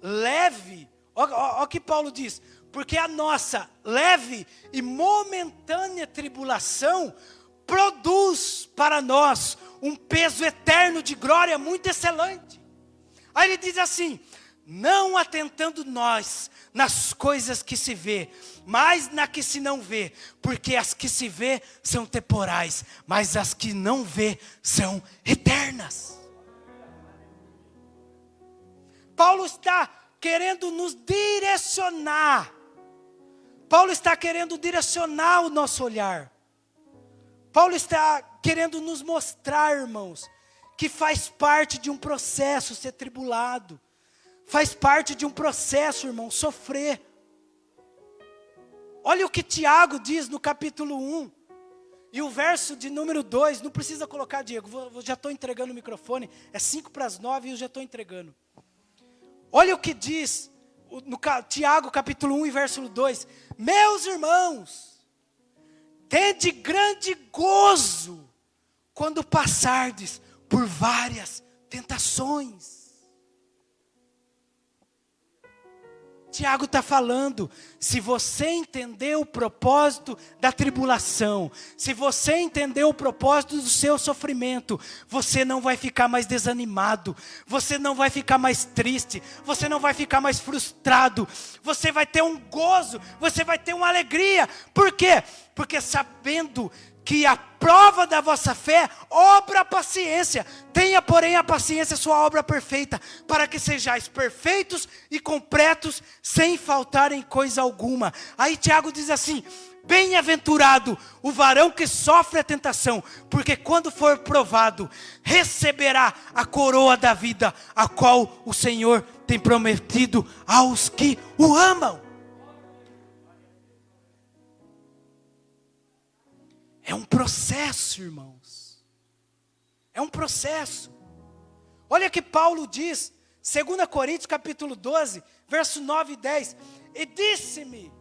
leve, olha o que Paulo diz, porque a nossa leve e momentânea tribulação produz para nós um peso eterno de glória muito excelente. Aí ele diz assim, não atentando nós nas coisas que se vê, mas na que se não vê, porque as que se vê são temporais, mas as que não vê são eternas. Paulo está querendo nos direcionar. Paulo está querendo direcionar o nosso olhar. Paulo está querendo nos mostrar, irmãos, que faz parte de um processo ser tribulado. Faz parte de um processo, irmão, sofrer. Olha o que Tiago diz no capítulo 1. E o verso de número 2, não precisa colocar, Diego, já estou entregando o microfone. É 8:55 e eu já estou entregando. Olha o que diz no Tiago capítulo 1 e verso 2. Meus irmãos, tende grande gozo quando passardes por várias tentações. Tiago está falando, se você entender o propósito da tribulação, se você entender o propósito do seu sofrimento, você não vai ficar mais desanimado, você não vai ficar mais triste, você não vai ficar mais frustrado, você vai ter um gozo, você vai ter uma alegria. Por quê? Porque sabendo que a prova da vossa fé obra a paciência. Tenha, porém, a paciência sua obra perfeita, para que sejais perfeitos e completos, sem faltar em coisa alguma. Aí Tiago diz assim, bem-aventurado o varão que sofre a tentação, porque quando for provado, receberá a coroa da vida, a qual o Senhor tem prometido aos que o amam. É um processo, irmãos. É um processo. Olha que Paulo diz, 2 Coríntios capítulo 12, verso 9 e 10. E disse-me,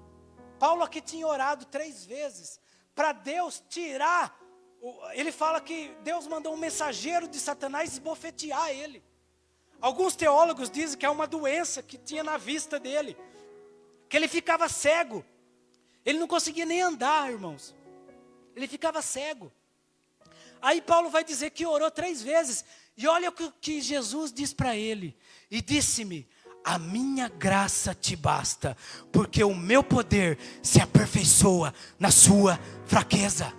Paulo aqui tinha orado 3 vezes, para Deus tirar Ele fala que Deus mandou um mensageiro de Satanás esbofetear ele. Alguns teólogos dizem que é uma doença que tinha na vista dele, que ele ficava cego. Ele não conseguia nem andar, irmãos. Ele ficava cego. Aí Paulo vai dizer que orou 3 vezes. E olha o que Jesus diz para ele. E disse-me: a minha graça te basta, porque o meu poder se aperfeiçoa na sua fraqueza.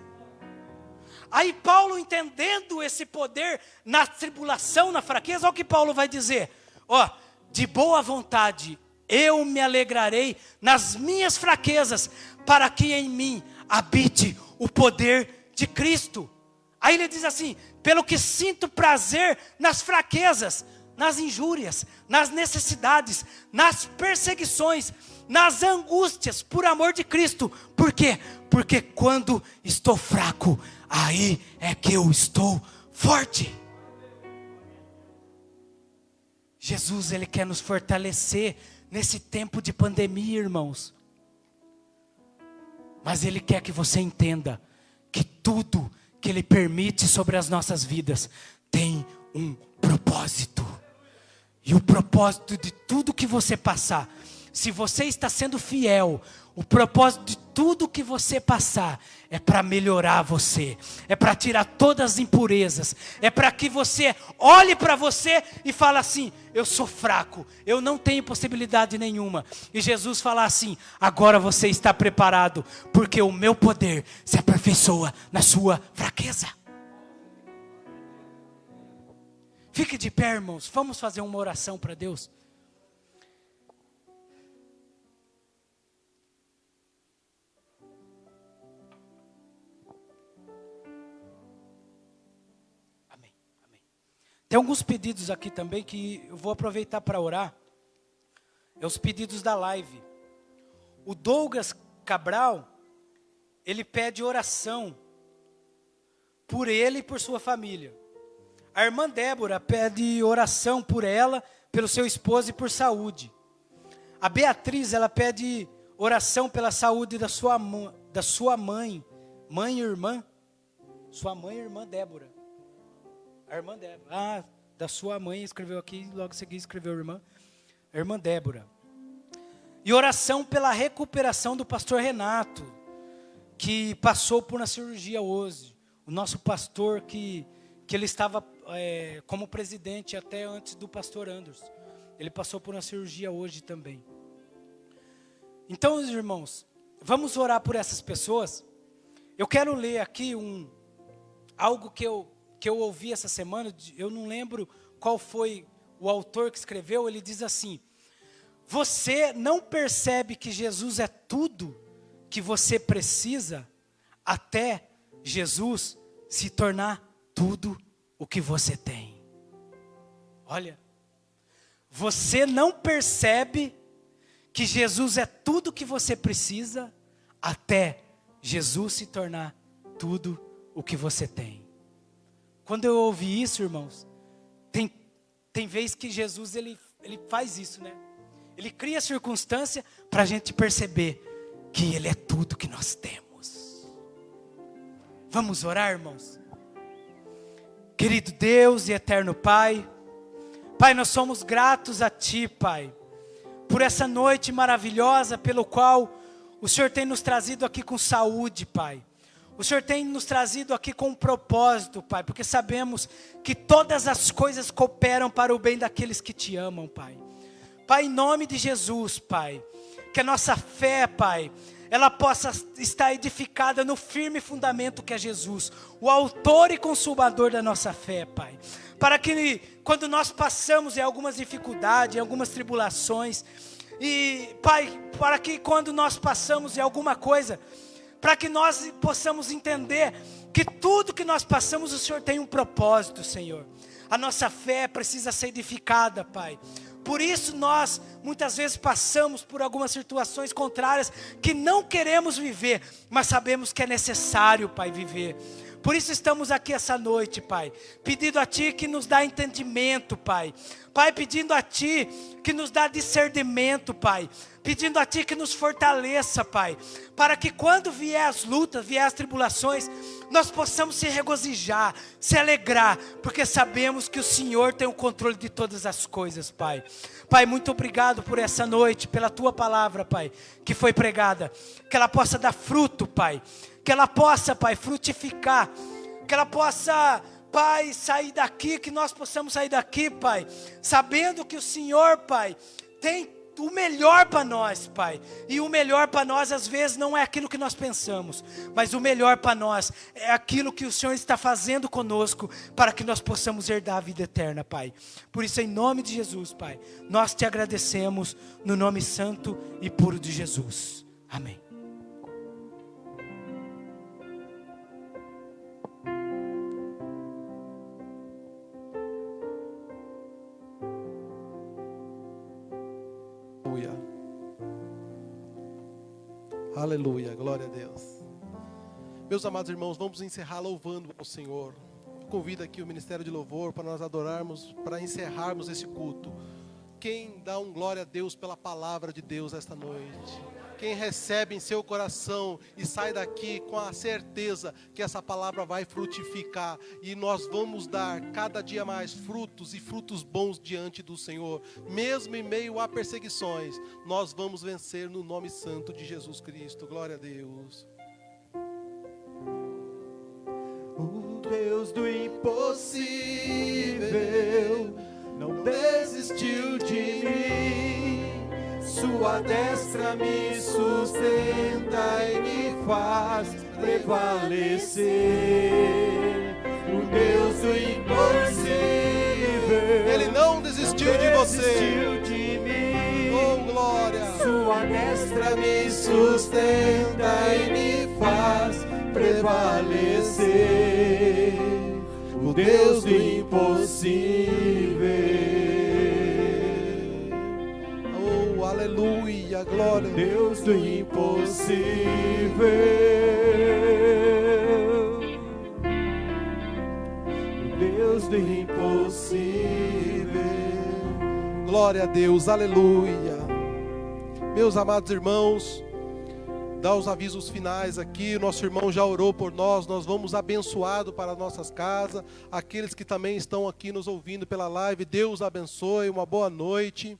Aí Paulo, entendendo esse poder na tribulação, na fraqueza, olha o que Paulo vai dizer. De boa vontade eu me alegrarei nas minhas fraquezas, para que em mim habite o poder de Cristo. Aí ele diz assim: pelo que sinto prazer nas fraquezas, nas injúrias, nas necessidades, nas perseguições, nas angústias, por amor de Cristo. Por quê? Porque quando estou fraco, aí é que eu estou forte. Jesus, Ele quer nos fortalecer nesse tempo de pandemia, irmãos. Mas Ele quer que você entenda que tudo que Ele permite sobre as nossas vidas tem um propósito. E o propósito de tudo que você passar, se você está sendo fiel, o propósito de tudo que você passar é para melhorar você, é para tirar todas as impurezas, é para que você olhe para você e fale assim: eu sou fraco, eu não tenho possibilidade nenhuma. E Jesus fala assim: agora você está preparado, porque o meu poder se aperfeiçoa na sua fraqueza. Fique de pé, irmãos, vamos fazer uma oração para Deus. Tem alguns pedidos aqui também que eu vou aproveitar para orar. É os pedidos da live. O Douglas Cabral, ele pede oração por ele e por sua família. A irmã Débora pede oração por ela, pelo seu esposo e por saúde. A Beatriz, ela pede oração pela saúde da sua mãe. Mãe e irmã? Sua mãe e irmã Débora. A irmã Débora. Da sua mãe, escreveu aqui, logo em seguida escreveu a irmã Débora. E oração pela recuperação do pastor Renato, que passou por uma cirurgia hoje. O nosso pastor que ele estava como presidente até antes do pastor Anderson. Ele passou por uma cirurgia hoje também. Então, irmãos, vamos orar por essas pessoas. Eu quero ler aqui algo que eu ouvi essa semana. Eu não lembro qual foi o autor que escreveu. Ele diz assim: você não percebe que Jesus é tudo que você precisa até Jesus se tornar tudo o que você tem. Olha, você não percebe que Jesus é tudo que você precisa até Jesus se tornar tudo o que você tem. Quando eu ouvi isso, irmãos, tem vezes que Jesus ele faz isso, né? Ele cria circunstância para a gente perceber que Ele é tudo que nós temos. Vamos orar, irmãos? Querido Deus e eterno Pai, Pai, nós somos gratos a Ti, Pai, por essa noite maravilhosa pelo qual o Senhor tem nos trazido aqui com saúde, Pai. O Senhor tem nos trazido aqui com um propósito, Pai, porque sabemos que todas as coisas cooperam para o bem daqueles que Te amam, Pai. Pai, em nome de Jesus, Pai, que a nossa fé, Pai, ela possa estar edificada no firme fundamento que é Jesus, o autor e consumador da nossa fé, Pai. Para que quando nós passamos em algumas dificuldades, em algumas tribulações, e Pai, para que quando nós passamos em alguma coisa, para que nós possamos entender que tudo que nós passamos, o Senhor tem um propósito, Senhor. A nossa fé precisa ser edificada, Pai. Por isso nós muitas vezes passamos por algumas situações contrárias que não queremos viver, mas sabemos que é necessário, Pai, viver. Por isso estamos aqui essa noite, Pai, pedindo a Ti que nos dá entendimento, Pai. Pai, pedindo a Ti que nos dá discernimento, Pai. Pedindo a Ti que nos fortaleça, Pai, para que quando vier as lutas, vier as tribulações, nós possamos se regozijar, se alegrar, porque sabemos que o Senhor tem o controle de todas as coisas, Pai. Pai, muito obrigado por essa noite, pela Tua palavra, Pai, que foi pregada. Que ela possa dar fruto, Pai. Que ela possa, Pai, frutificar. Que ela possa, Pai, sair daqui, que nós possamos sair daqui, Pai, sabendo que o Senhor, Pai, tem o melhor para nós, Pai. E o melhor para nós, às vezes, não é aquilo que nós pensamos, mas o melhor para nós é aquilo que o Senhor está fazendo conosco, para que nós possamos herdar a vida eterna, Pai. Por isso, em nome de Jesus, Pai, nós te agradecemos, no nome santo e puro de Jesus. Amém. Aleluia, glória a Deus. Meus amados irmãos, vamos encerrar louvando ao Senhor. Eu convido aqui o Ministério de Louvor para nós adorarmos, para encerrarmos esse culto. Quem dá um glória a Deus pela palavra de Deus esta noite? Quem recebe em seu coração e sai daqui com a certeza que essa palavra vai frutificar e nós vamos dar cada dia mais frutos e frutos bons diante do Senhor, mesmo em meio a perseguições, nós vamos vencer no nome santo de Jesus Cristo. Glória a Deus. O Deus do impossível não desistiu de mim. Sua destra me sustenta e me faz prevalecer. O Deus do impossível, Ele não desistiu de você. de mim. Oh, glória. Sua destra me sustenta e me faz prevalecer. O Deus do impossível. Aleluia, glória. Deus do impossível. Deus do impossível. Glória a Deus, aleluia. Meus amados irmãos, dá os avisos finais aqui. Nosso irmão já orou por nós. Nós vamos abençoado para nossas casas. Aqueles que também estão aqui nos ouvindo pela live, Deus abençoe, uma boa noite.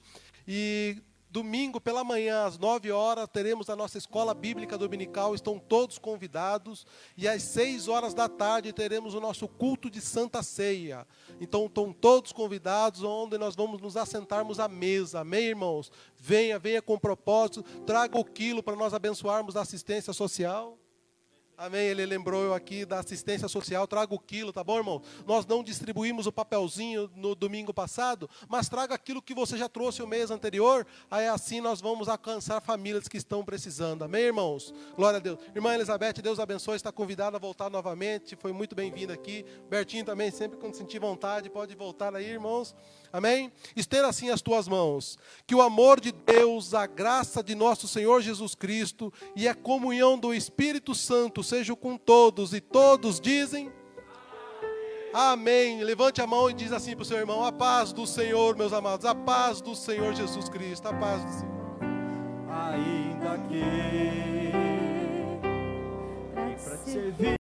E domingo pela manhã, às 9 horas, teremos a nossa escola bíblica dominical, estão todos convidados. E às 6 horas da tarde teremos o nosso culto de Santa Ceia. Então estão todos convidados, onde nós vamos nos assentarmos à mesa. Amém, irmãos? Venha com propósito, traga o quilo para nós abençoarmos a assistência social. Amém, ele lembrou eu aqui da assistência social, traga o quilo, tá bom, irmão? Nós não distribuímos o papelzinho no domingo passado, mas traga aquilo que você já trouxe o mês anterior, aí assim nós vamos alcançar famílias que estão precisando, amém, irmãos? Glória a Deus. Irmã Elizabeth, Deus abençoe, está convidada a voltar novamente, foi muito bem-vinda aqui. Bertinho também, sempre quando sentir vontade, pode voltar aí, irmãos. Amém? Estenda assim as tuas mãos. Que o amor de Deus, a graça de nosso Senhor Jesus Cristo e a comunhão do Espírito Santo seja com todos. E todos dizem amém. Levante a mão e diz assim para o seu irmão: a paz do Senhor, meus amados, a paz do Senhor Jesus Cristo, a paz do Senhor. Ainda que para te servir.